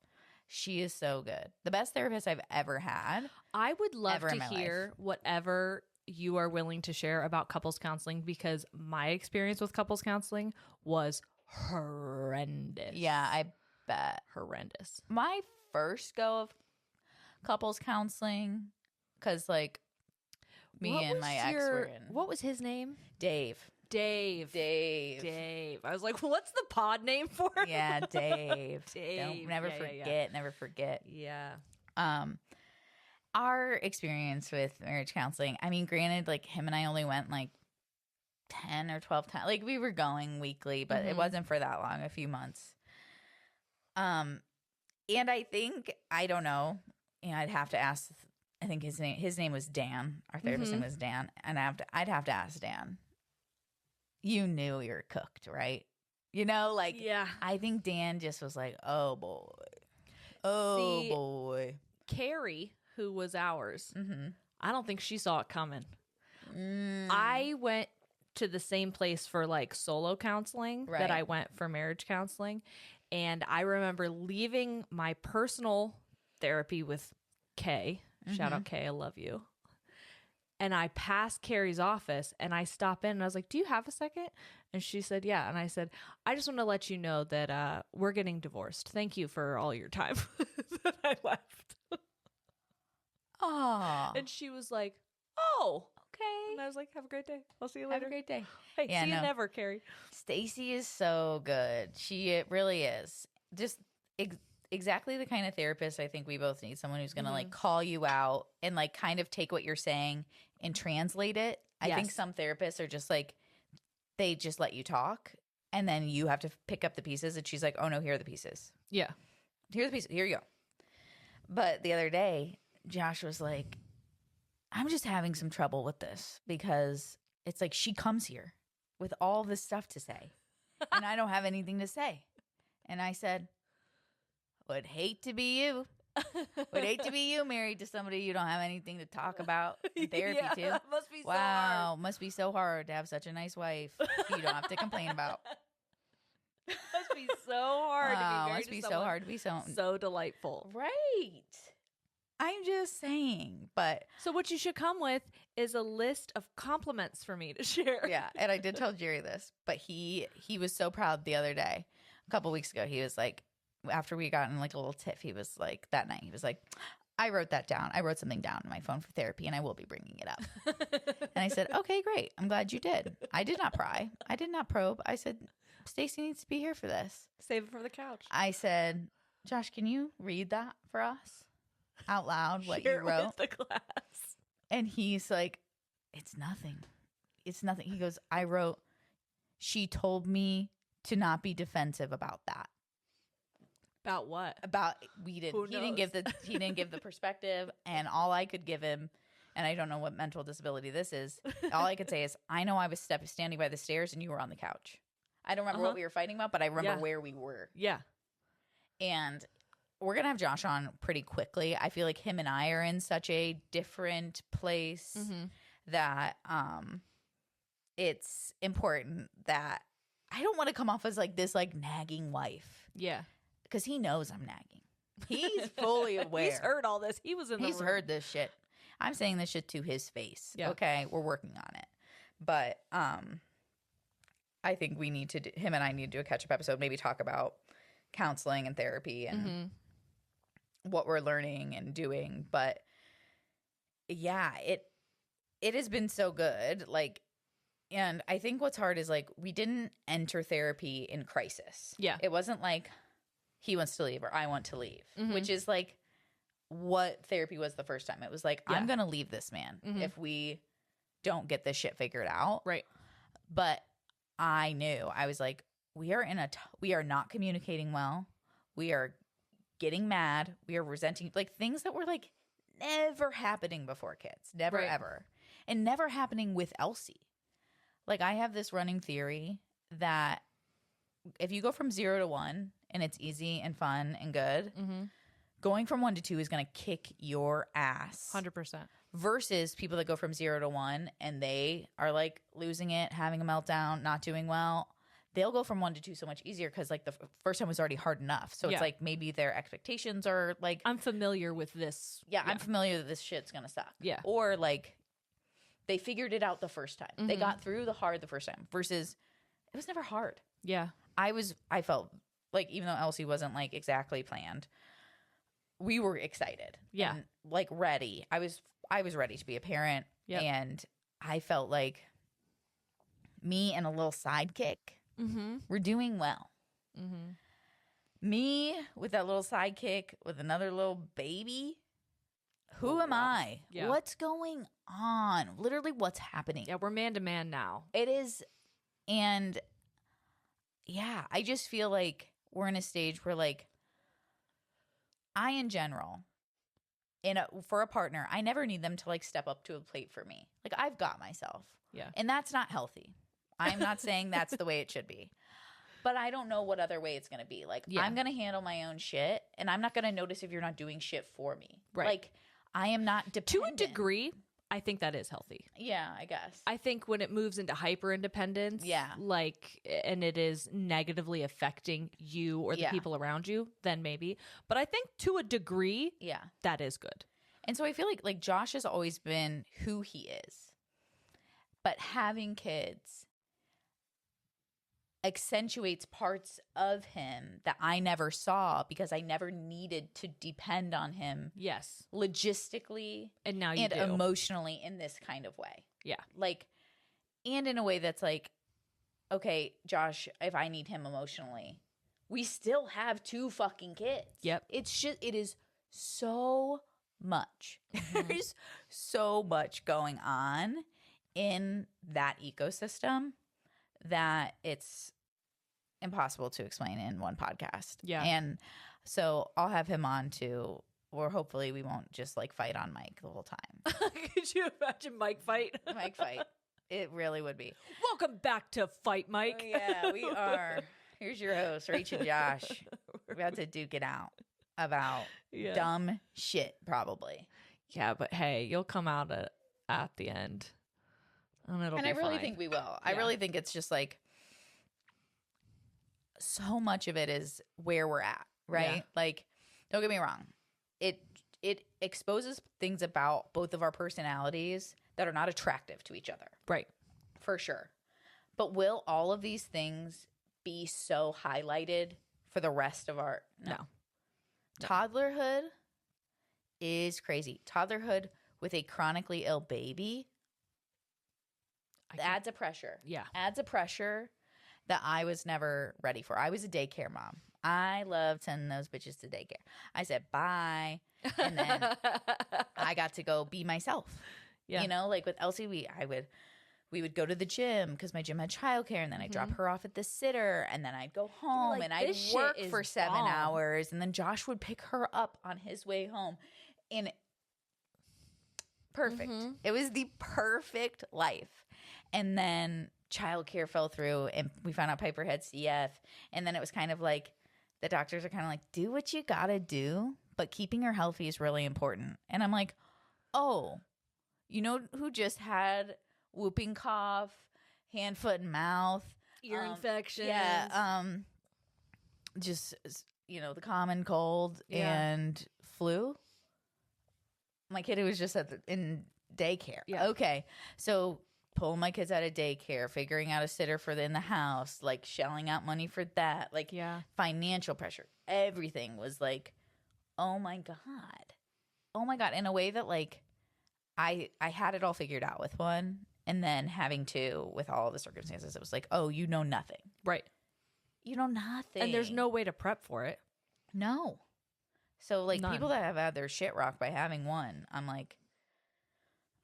She is so good. The best therapist I've ever had. I would love to hear whatever you are willing to share about couples counseling, because my experience with couples counseling was horrendous. Yeah, I bet. Horrendous. My first go of couples counseling, because like me and my ex were in. What was his name? Dave. I was like, what's the pod name for him? Yeah, Dave. Dave. Never forget. Never forget. Yeah. Our experience with marriage counseling, I mean, granted, like him and I only went like 10 or 12 times. Like we were going weekly, but it wasn't for that long, a few months. And I think, I don't know, I'd have to ask, I think his name was Dan. Our therapist's name was Dan. And I'd have to ask Dan. You knew you were cooked, right? You know, like, yeah. I think Dan just was like, oh boy. Carrie, who was ours, I don't think she saw it coming. I went to the same place for like solo counseling that I went for marriage counseling. And I remember leaving my personal therapy with Kay. Shout out Kay, I love you. And I passed Carrie's office and I stopped in and I was like, do you have a second? And she said, yeah. And I said, I just want to let you know that we're getting divorced. Thank you for all your time. Then I left. Oh. And she was like, oh, okay. And I was like, have a great day. I'll see you later. Have a great day. Hey, see you never, Carrie. Stacy is so good. It really is. Just exactly the kind of therapist I think we both need. Someone who's going to like call you out and like kind of take what you're saying and translate it. I think some therapists are just like, they just let you talk and then you have to pick up the pieces. And she's like, oh no, here are the pieces. Yeah. Here are the pieces. Here you go. But the other day, Josh was like, I'm just having some trouble with this because it's like she comes here with all this stuff to say and I don't have anything to say. And I said, would hate to be you. Would hate to be you married to somebody you don't have anything to talk about in therapy to. That must be so hard. Wow, must be so hard to have such a nice wife you don't have to complain about. Must be so hard to be married must be so hard to be so delightful. Right. I'm just saying, but so what you should come with is a list of compliments for me to share. Yeah, and I did tell Jerry this, but he was so proud the other day. A couple weeks ago, he was like, after we got in like a little tiff, he was like, that night, he was like, I wrote that down. I wrote something down on my phone for therapy and I will be bringing it up. And I said, okay, great. I'm glad you did. I did not pry. I did not probe. I said, Stacy needs to be here for this. Save it for the couch. I said, Josh, can you read that for us out loud, what Share you it wrote? with the class. And he's like, it's nothing. It's nothing. He goes, I wrote, she told me to not be defensive about that. About what? About he didn't give the perspective, and all I could give him, and I don't know what mental disability this is, all I could say is, I know I was standing by the stairs and you were on the couch. I don't remember what we were fighting about, but I remember where we were. Yeah. And we're going to have Josh on pretty quickly. I feel like him and I are in such a different place that it's important that I don't want to come off as like this like nagging wife. Yeah. Because he knows I'm nagging. He's fully aware. He's heard all this. He was in the room. He's heard this shit. I'm saying this shit to his face. Yeah. Okay, we're working on it. But I think we need to him and I need to do a catch-up episode, maybe talk about counseling and therapy and what we're learning and doing. But yeah, it has been so good. Like, and I think what's hard is like we didn't enter therapy in crisis. Yeah. It wasn't like he wants to leave or I want to leave, which is like what therapy was the first time. It was like, I'm going to leave this man if we don't get this shit figured out. Right. But I knew, I was like, we are not communicating well. We are getting mad. We are resenting, like things that were like never happening before kids. Never, ever. And never happening with Elsie. Like I have this running theory that if you go from 0 to 1 and it's easy and fun and good, going from 1 to 2 is going to kick your ass. 100%. Versus people that go from 0 to 1 and they are like losing it, having a meltdown, not doing well. They'll go from 1 to 2 so much easier because like the first time was already hard enough. So it's like maybe their expectations are like, I'm familiar with this. Yeah, I'm familiar that this shit's going to suck. Yeah. Or like they figured it out the first time. They got through the hard the first time versus it was never hard. Yeah. I felt like even though Elsie wasn't like exactly planned, we were excited. Yeah. And like ready. I was ready to be a parent. Yep. And I felt like me and a little sidekick were doing well. Me with that little sidekick with another little baby. Who am I? Yeah. What's going on? Literally what's happening? Yeah, we're man to man now. It is. And yeah, I just feel like we're in a stage where like I in general for a partner, I never need them to like step up to a plate for me. Like I've got myself. Yeah. And that's not healthy. I'm not saying that's the way it should be. But I don't know what other way it's going to be. Like I'm going to handle my own shit and I'm not going to notice if you're not doing shit for me. Right. Like I am not dependent. To a degree, I think that is healthy. Yeah, I guess. I think when it moves into hyper independence, like, and it is negatively affecting you or the people around you, then maybe. But I think to a degree, that is good. And so I feel like Josh has always been who he is. But having kids accentuates parts of him that I never saw because I never needed to depend on him. Yes. Logistically and now you do. Emotionally in this kind of way. Yeah. Like, and in a way that's like, okay, Josh, if I need him emotionally, we still have 2 fucking kids. Yep. It's just, it is so much. There's so much going on in that ecosystem that it's impossible to explain in one podcast. Yeah. And so I'll have him on too, or hopefully we won't just like fight on mic the whole time. Could you imagine Mike fight? Mic fight. It really would be. Welcome back to Fight Mike. Oh, yeah, we are. Here's your host, Rach and Josh. We're about to duke it out about dumb shit, probably. Yeah, but hey, you'll come out at the end. And it'll be I really fine. think we will. I really think it's just like so much of it is where we're at, right? Yeah. Like, don't get me wrong. It exposes things about both of our personalities that are not attractive to each other. Right. For sure. But will all of these things be so highlighted for the rest of our No. Toddlerhood is crazy. Toddlerhood with a chronically ill baby. adds a pressure. Yeah. Adds a pressure that I was never ready for. I was a daycare mom. I loved sending those bitches to daycare. I said bye, and then I got to go be myself. Yeah. You know, like with Elsie, we would go to the gym because my gym had childcare, and then I'd drop her off at the sitter, and then I'd go home, and I'd work for 7 hours, and then Josh would pick her up on his way home. And perfect. It was the perfect life. And then childcare fell through, and we found out Piper had CF, and then it was kind of like the doctors are kind of like, do what you gotta do, but keeping her healthy is really important. And I'm like, oh, you know who just had whooping cough, hand, foot, and mouth, ear infections. Yeah. Just, you know, the common cold and flu. My kid was just in daycare. Yeah. Okay. So pulling my kids out of daycare, figuring out a sitter for in the house, like shelling out money for that, like financial pressure. Everything was like, oh my God, in a way that like I had it all figured out with one, and then having two with all the circumstances, it was like, oh, you know nothing. Right. You know nothing. And there's no way to prep for it. No. So like None. people that have had their shit rocked by having one, I'm like,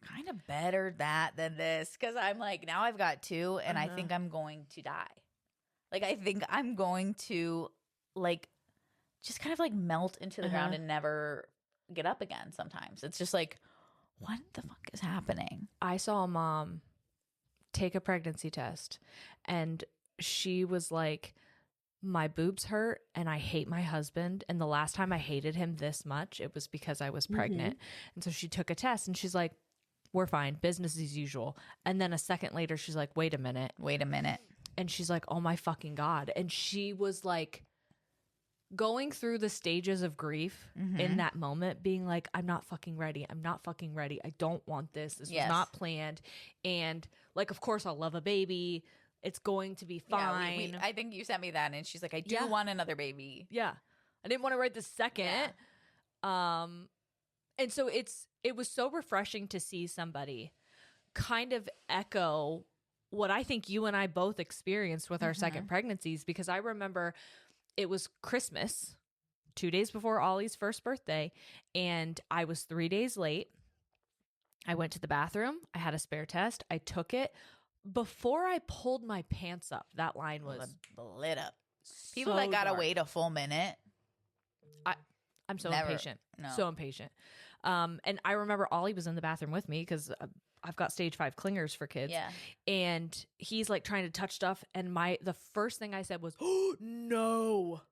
kind of better that than this, because I'm like, now I've got two, and I think I'm going to die. Like I think I'm going to like just kind of like melt into the ground and never get up again. Sometimes it's just like, what the fuck is happening? I saw a mom take a pregnancy test, and she was like, my boobs hurt and I hate my husband, and the last time I hated him this much, it was because I was pregnant. And so she took a test, and she's like, we're fine, business as usual. And then a second later, she's like, wait a minute. And she's like, oh my fucking God. And she was like going through the stages of grief in that moment, being like, I'm not fucking ready. I don't want this. This was not planned. And like, of course I'll love a baby. It's going to be fine. Yeah, I think you sent me that, and she's like, I do want another baby. Yeah. I didn't want to write the second. Yeah. And so it was so refreshing to see somebody kind of echo what I think you and I both experienced with our second pregnancies, because I remember it was Christmas, 2 days before Ollie's first birthday, and I was 3 days late. I went to the bathroom. I had a spare test. I took it. Before I pulled my pants up, that line was lit up. People that gotta wait a full minute. I'm so impatient. No. So impatient. And I remember Ollie was in the bathroom with me because I've got stage 5 clingers for kids. Yeah. And he's like trying to touch stuff. And the first thing I said was, oh, no,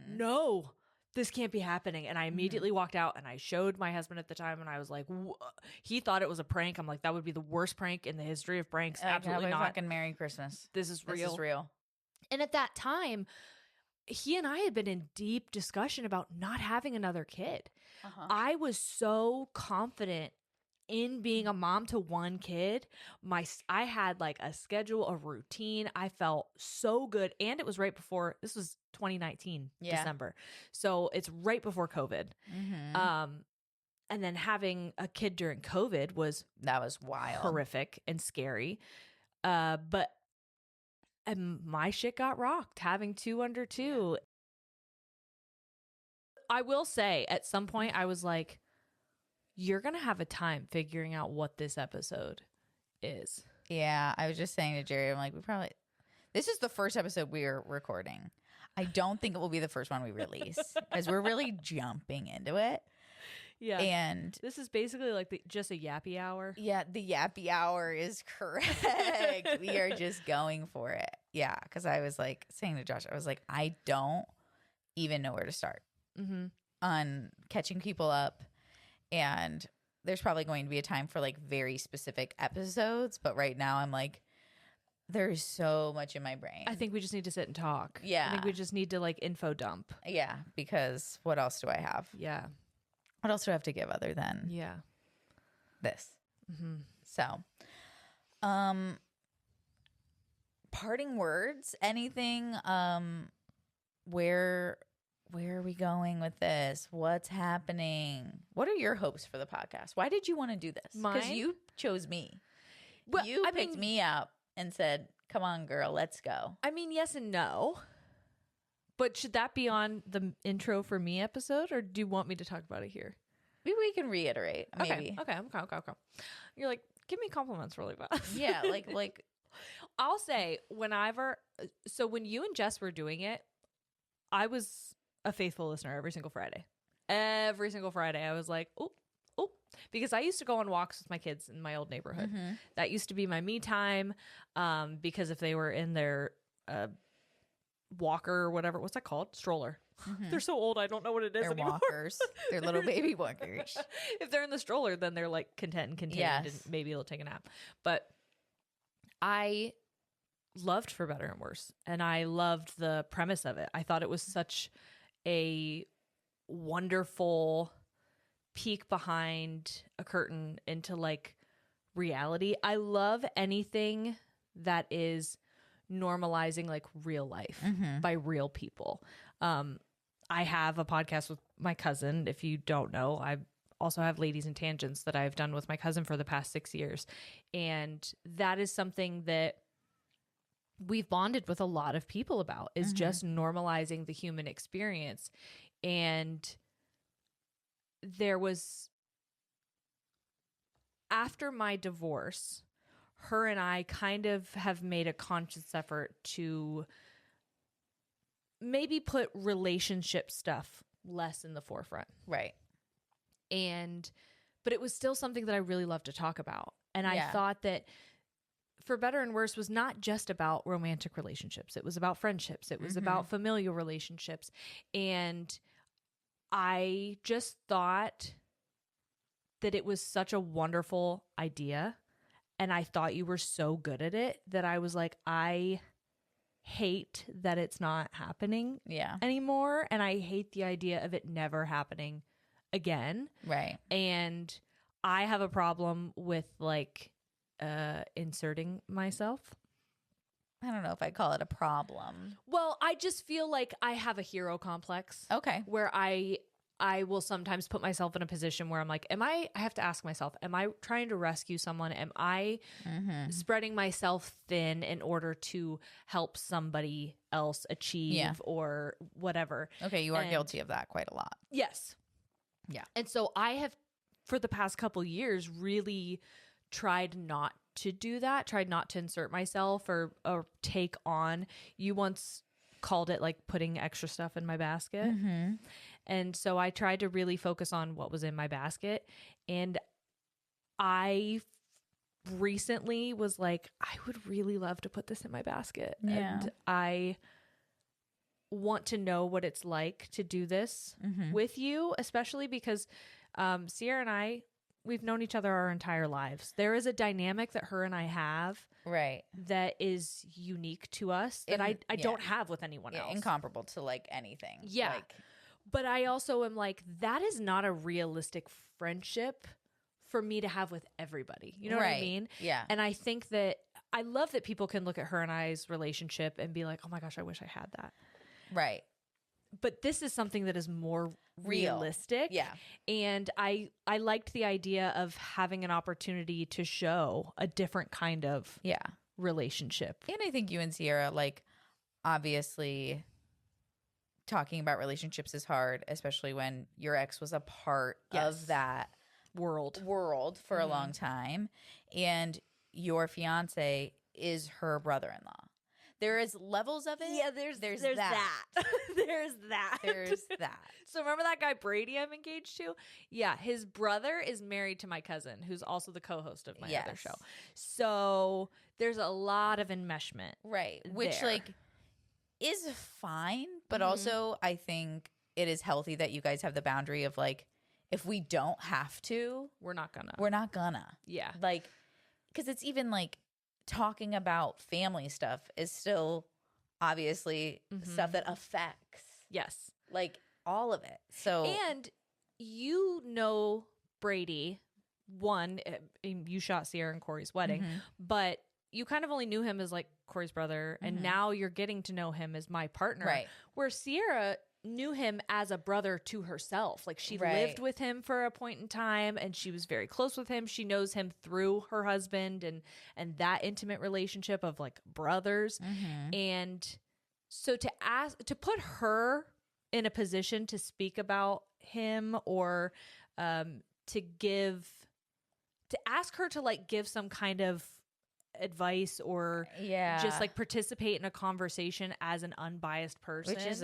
no, this can't be happening. And I immediately walked out, and I showed my husband at the time, and I was like, he thought it was a prank. I'm like, that would be the worst prank in the history of pranks. Absolutely not. Fucking Merry Christmas. This is real. And at that time, he and I had been in deep discussion about not having another kid. I was so confident in being a mom to one kid. I had like a schedule, a routine. I felt so good. And it was right before, this was 2019, December. So it's right before COVID. And then having a kid during COVID that was wild, horrific and scary. But my shit got rocked having 2 under 2. I will say at some point I was like, you're going to have a time figuring out what this episode is. Yeah. I was just saying to Jerry, I'm like, this is the first episode we're recording. I don't think it will be the first one we release because we're really jumping into it. Yeah. And this is basically like just a Yappy Hour. Yeah. The Yappy Hour is correct. We are just going for it. Yeah. Because I was like saying to Josh, I was like, I don't even know where to start on catching people up. And there's probably going to be a time for like very specific episodes. But right now I'm like, there's so much in my brain. I think we just need to sit and talk. Yeah. I think we just need to like info dump. Yeah. Because what else do I have? Yeah. What else do I have to give other than this? So, parting words, anything, where are we going with this? What's happening? What are your hopes for the podcast? Why did you want to do this? Because you chose me. Well, you picked me up and said, come on, girl, let's go. I mean, yes and no. But should that be on the intro for me episode, or do you want me to talk about it here? Maybe we can reiterate. Maybe. Okay. You're like, give me compliments really fast. Yeah, like I'll say whenever. So when you and Jess were doing it, I was a faithful listener every single Friday. Every single Friday, I was like, oh, because I used to go on walks with my kids in my old neighborhood. Mm-hmm. That used to be my me time. Because if they were in their walker or whatever, what's that called? Stroller. Mm-hmm. They're so old, I don't know what it is They're anymore. walkers. They're little baby walkers. If they're in the stroller, then they're like content and contained, Yes. and maybe they'll take a nap. But I loved For Better and Worse, and I loved the premise of it. I thought it was such a wonderful peek behind a curtain into like reality. I love anything that is normalizing like real life by real people. I have a podcast with my cousin. If you don't know, I also have Ladies and Tangents that I've done with my cousin for the past 6 years. And that is something that we've bonded with a lot of people about, is just normalizing the human experience. And there was, after my divorce, her and I kind of have made a conscious effort to maybe put relationship stuff less in the forefront. Right. But it was still something that I really love to talk about. And I thought that For Better and Worse was not just about romantic relationships. It was about friendships. It was about familial relationships. And I just thought that it was such a wonderful idea. And I thought you were so good at it that I was like, I hate that it's not happening anymore. And I hate the idea of it never happening again. Right. And I have a problem with like inserting myself. I don't know if I call it a problem. Well, I just feel like I have a hero complex. Okay. Where I will sometimes put myself in a position where I'm like, I have to ask myself, am I trying to rescue someone? Am I spreading myself thin in order to help somebody else achieve or whatever? Okay, you are guilty of that quite a lot. Yes. Yeah. And so I have, for the past couple years, really tried not to do that, tried not to insert myself or take on. You once called it like putting extra stuff in my basket. And so I tried to really focus on what was in my basket. And I recently was like, I would really love to put this in my basket. Yeah. And I want to know what it's like to do this with you, especially because Sierra and I, we've known each other our entire lives. There is a dynamic that her and I have that is unique to us that I don't have with anyone else. Incomparable to like anything. Yeah. But I also am like, that is not a realistic friendship for me to have with everybody. You know what I mean? Yeah. And I think that I love that people can look at her and I's relationship and be like, oh my gosh, I wish I had that. Right. But this is something that is more realistic. Yeah. And I liked the idea of having an opportunity to show a different kind of relationship. And I think you and Sierra, like, obviously talking about relationships is hard, especially when your ex was a part of that world for a long time. And your fiance is her brother-in-law. There is levels of it. Yeah, there's that. There's that. There's that. So remember that guy Brady I'm engaged to? Yeah, his brother is married to my cousin, who's also the co-host of my other show. So there's a lot of enmeshment. Right. Which like is fine, but also I think it is healthy that you guys have the boundary of like, if we don't have to, we're not gonna. Yeah. Like, because it's even like, talking about family stuff is still obviously stuff that affects like all of it. So and you know Brady, one, you shot Sierra and Corey's wedding, but you kind of only knew him as like Corey's brother, and now you're getting to know him as my partner. Right. Where Sierra, knew him as a brother to herself. Like she Right. lived with him for a point in time and she was very close with him. She knows him through her husband and that intimate relationship of like brothers. Mm-hmm. And so to put her in a position to speak about him or to ask her to like give some kind of advice or just like participate in a conversation as an unbiased person, Which is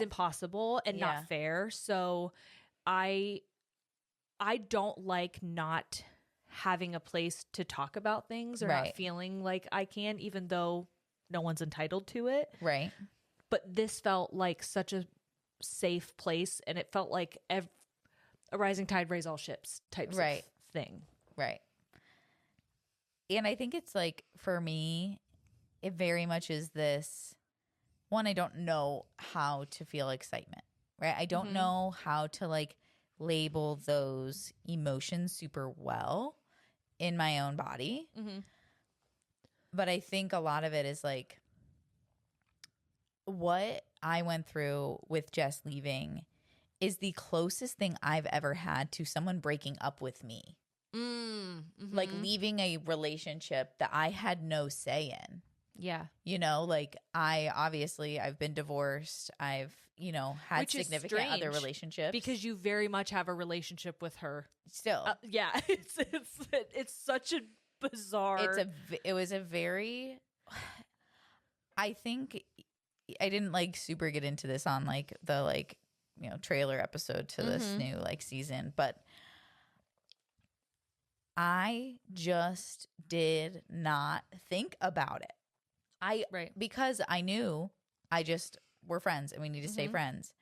impossible and not fair. So I don't like not having a place to talk about things or not feeling like I can, even though no one's entitled to it. Right. But this felt like such a safe place, and it felt like a rising tide raise all ships types of thing. Right. And I think it's like, for me, it very much is this one, I don't know how to feel excitement, right? I don't know how to like label those emotions super well in my own body. But I think a lot of it is like what I went through with Jess leaving is the closest thing I've ever had to someone breaking up with me. Like leaving a relationship that I had no say in. Yeah. You know, like I've been divorced. I've, you know, had Which significant other relationships. Because you very much have a relationship with her. Still. Yeah. It's such a bizarre. It was a very, I think I didn't like super get into this on like the like, you know, trailer episode to this new like season, but I just did not think about it. Because I knew we're friends and we need to stay friends.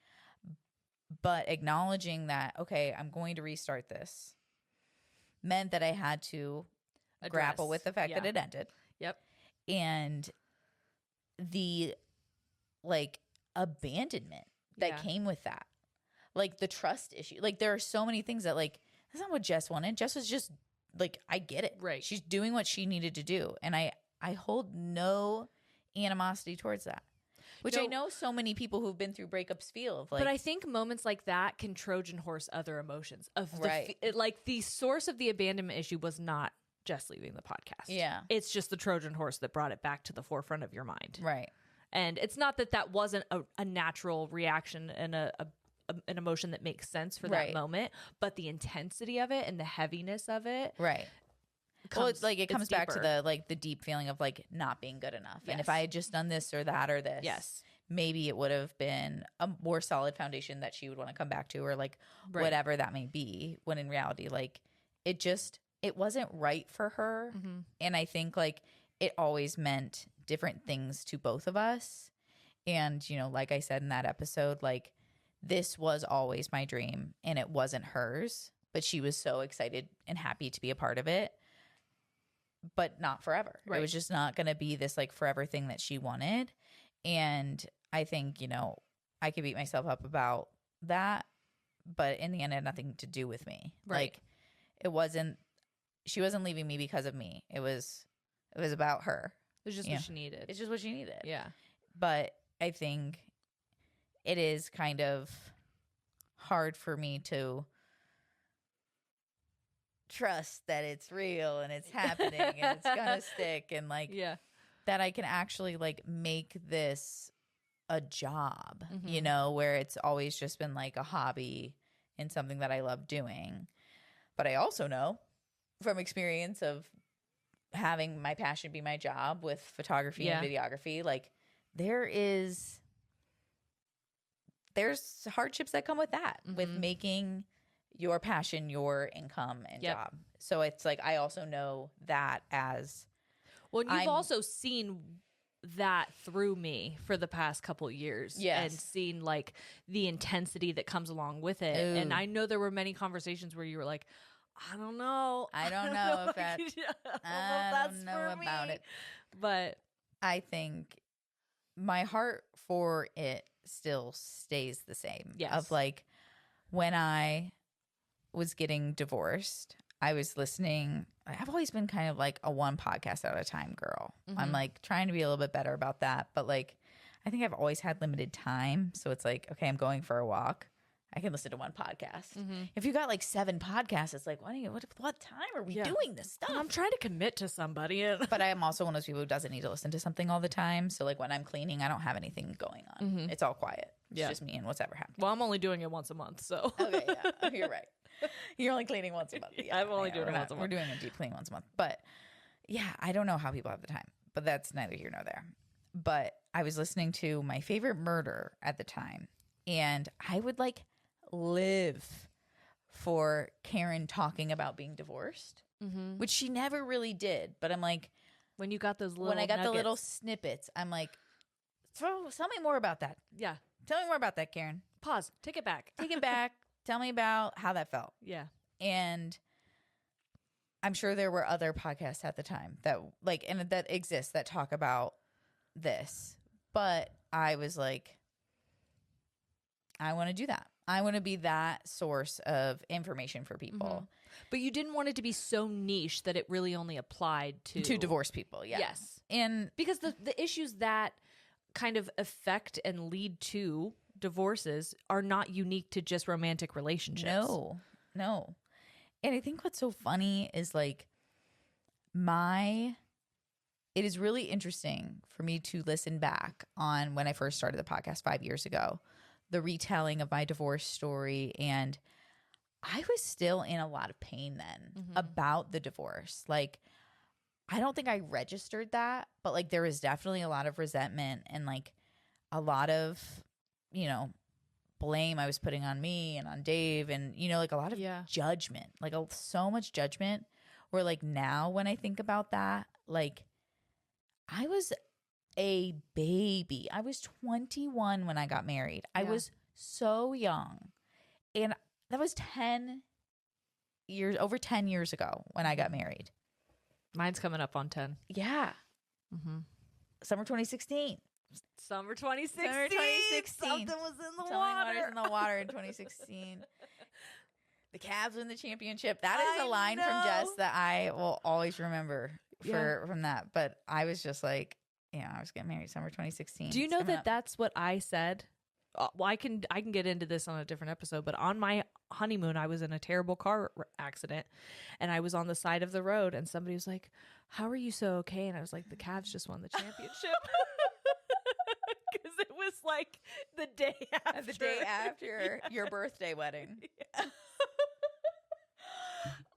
But acknowledging that, okay, I'm going to restart this meant that I had to grapple with the fact that it ended. Yep. And the like abandonment that came with that. Like the trust issue. Like there are so many things that like, that's not what Jess wanted. Jess was just like, I get it. Right. She's doing what she needed to do. And I hold no animosity towards that. Which I know so many people who've been through breakups feel of like. But I think moments like that can Trojan horse other emotions. Like the source of the abandonment issue was not Jess leaving the podcast. Yeah. It's just the Trojan horse that brought it back to the forefront of your mind. Right. And it's not that wasn't a natural reaction and an emotion that makes sense for that moment, but the intensity of it and the heaviness of it. Right. Well, it's like it comes back to the deep feeling of like not being good enough. And if I had just done this or that or this, maybe it would have been a more solid foundation that she would want to come back to, or like whatever that may be. When in reality, like it wasn't right for her. And I think like it always meant different things to both of us. And, you know, like I said in that episode, like this was always my dream and it wasn't hers, but she was so excited and happy to be a part of it. But not forever. Right. It was just not going to be this like forever thing that she wanted. And I think, you know, I could beat myself up about that, but in the end, it had nothing to do with me. Right. Like she wasn't leaving me because of me. It was about her. It was just what she needed. It's just what she needed. Yeah. But I think it is kind of hard for me to trust that it's real and it's happening and it's gonna stick, and like that I can actually like make this a job, you know, where it's always just been like a hobby and something that I love doing. But I also know from experience of having my passion be my job with photography and videography, like there's hardships that come with that, with making your passion your income and job. So it's like I also know that as well. You've also seen that through me for the past couple of years, and seen like the intensity that comes along with it. Ooh. And I know there were many conversations where you were like, I don't know if that's I don't know about it, but I think my heart for it still stays the same. Of like when I was getting divorced, I was listening. I've always been kind of like a one podcast at a time girl. I'm like trying to be a little bit better about that. But like I think I've always had limited time. So it's like, okay, I'm going for a walk. I can listen to one podcast. If you got like 7 podcasts, it's like, what time are we doing this stuff? And I'm trying to commit to somebody. But I am also one of those people who doesn't need to listen to something all the time. So like when I'm cleaning, I don't have anything going on. It's all quiet. It's just me and what's ever happening. Well, I'm only doing it once a month, so. Okay, yeah, you're right. You're only cleaning once a month. Yeah, I'm only doing it once a month. We're doing a deep clean once a month. But yeah, I don't know how people have the time. But that's neither here nor there. But I was listening to My Favorite Murder at the time. And I would like live for Karen talking about being divorced, which she never really did. But I'm like, when you got those little when I got nuggets. the little snippets, I'm like, tell me more about that. Yeah. Tell me more about that, Karen. Pause. Take it back. Take it back. Tell me about how that felt. Yeah. And I'm sure there were other podcasts at the time that like, and that exist that talk about this. But I was like, I want to do that. I want to be that source of information for people. But you didn't want it to be so niche that it really only applied to divorced people. Yeah. Yes. And because the issues that kind of affect and lead to divorces are not unique to just romantic relationships. No. And I think what's so funny is like it is really interesting for me to listen back on when I first started the podcast 5 years ago, the retelling of my divorce story. And I was still in a lot of pain then about the divorce. Like, I don't think I registered that, but like there was definitely a lot of resentment and like a lot of, blame I was putting on me and on Dave and, like a lot of judgment, like so much judgment where like now when I think about that, like I was a baby. I was 21 when I got married. I was so young. And that was over 10 years ago when I got married. Mine's coming up on 10. Yeah. Summer 2016. Summer 2016. Summer 2016. Something was in the Something water. was in the water in 2016. The Cavs win the championship. That is a line from Jess that I will always remember from that. But I was just like, I was getting married summer 2016. Do you know that that's what I said? Well, I can get into this on a different episode, but on my honeymoon, I was in a terrible car accident, and I was on the side of the road, and somebody was like, "How are you so okay?" And I was like, "The Cavs just won the championship." Because it was like the day after. The day after your birthday wedding. Yeah.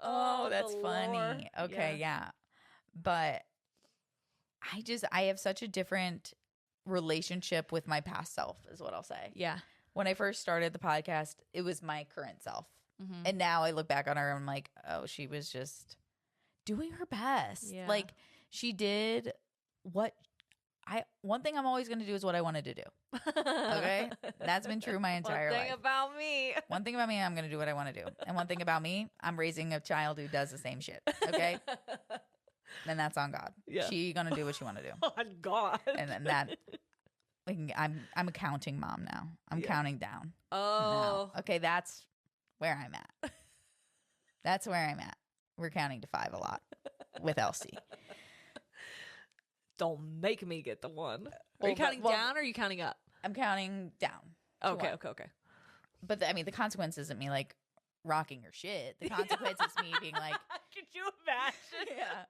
Oh, that's funny. Okay, yeah. But I have such a different relationship with my past self is what I'll say. Yeah. When I first started the podcast, it was my current self. And now I look back on her and I'm like, oh, she was just doing her best. Yeah. Like she did one thing I'm always going to do is what I wanted to do. Okay? That's been true my entire life. One thing about me. One thing about me, I'm going to do what I want to do. And one thing about me, I'm raising a child who does the same shit. Okay? Then that's on God. Yeah. She going to do what she want to do. On God. And then that, I'm a counting mom now. I'm counting down. Oh. Now. Okay, that's where I'm at. That's where I'm at. We're counting to 5 a lot with Elsie. Don't make me get the 1. Are you counting down or are you counting up? I'm counting down. Okay. But the consequence isn't me like rocking her shit. The consequence is me being like, could you imagine? Yeah.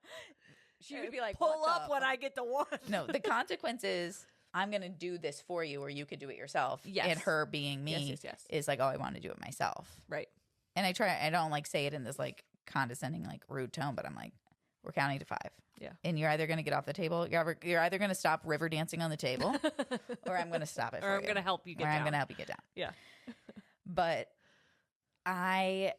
She would be like, pull up when I get the 1. No, the consequence is I'm going to do this for you or you could do it yourself. Yes. And her being me is like, oh, I want to do it myself. Right. And I don't like say it in this like condescending, like rude tone, but I'm like, we're counting to 5. Yeah. And you're either going to get off the table, you're either going to stop river dancing on the table, or I'm going to stop it for you. Or I'm going to help you get down. I'm going to help you get down. Yeah. But I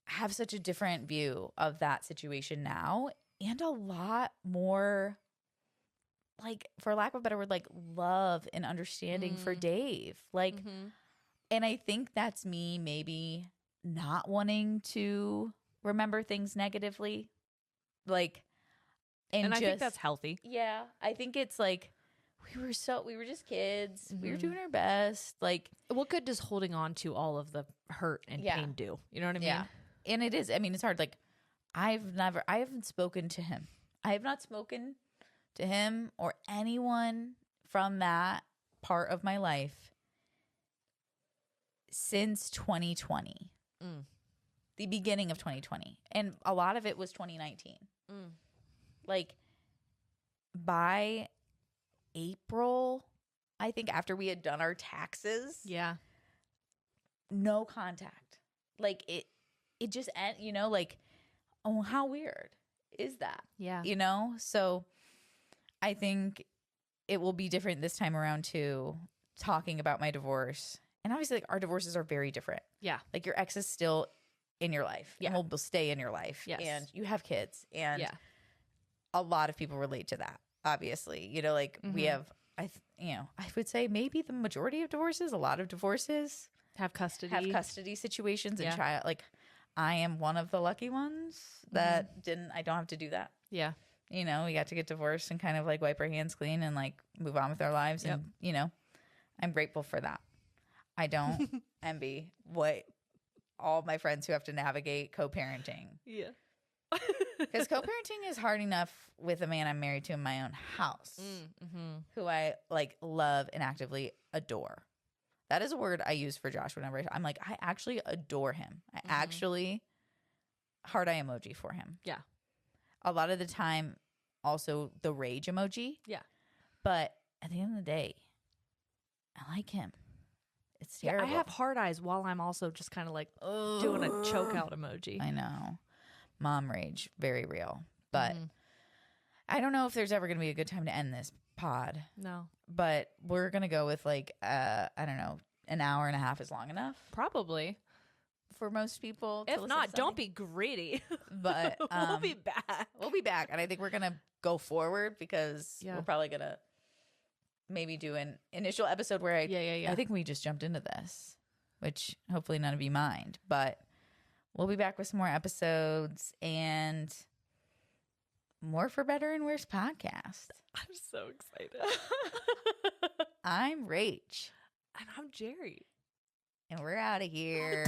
have such a different view of that situation now and a lot more, like, for lack of a better word, like love and understanding for Dave. Like, and I think that's me maybe not wanting to remember things negatively. Like, and I think that's healthy. Yeah. I think it's like, we were just kids. We were doing our best. Like, what good does holding on to all of the hurt and pain do? You know what I mean? Yeah. And it is. I mean, it's hard. Like, I haven't spoken to him. I have not spoken to him or anyone from that part of my life since 2020. The beginning of 2020. And a lot of it was 2019. Like by April, I think after we had done our taxes, no contact. Like it just, you know, like, oh, how weird is that? Yeah. You know? So I think it will be different this time around too, talking about my divorce. And obviously, like, our divorces are very different. Yeah. Like your ex is still in your life and will stay in your life. Yes. And you have kids. And a lot of people relate to that, obviously. You know, like we have, I would say maybe the majority of divorces, a lot of divorces have custody situations and child. Like I am one of the lucky ones that I don't have to do that. Yeah. You know, we got to get divorced and kind of like wipe our hands clean and like move on with our lives. And, you know, I'm grateful for that. I don't envy what all my friends who have to navigate co-parenting. Yeah. Because co-parenting is hard enough with a man I'm married to in my own house, who I like love and actively adore. That is a word I use for Josh whenever I'm like, I actually adore him. I actually heart eye emoji for him. Yeah. A lot of the time, also the rage emoji. Yeah. But at the end of the day, I like him. It's terrible. I have hard eyes while I'm also just kind of like doing a choke out emoji. I know. Mom rage, very real. But I don't know if there's ever going to be a good time to end this pod. No. But we're going to go with like, I don't know, an hour and a half is long enough. Probably. For most people. If not, don't be greedy. But we'll be back. We'll be back. And I think we're going to go forward because we're probably going to maybe do an initial episode where I think we just jumped into this, which hopefully none of you mind. But we'll be back with some more episodes and more For Better and Worse podcast. I'm so excited. I'm Rach. And I'm Jerry. And we're out of here.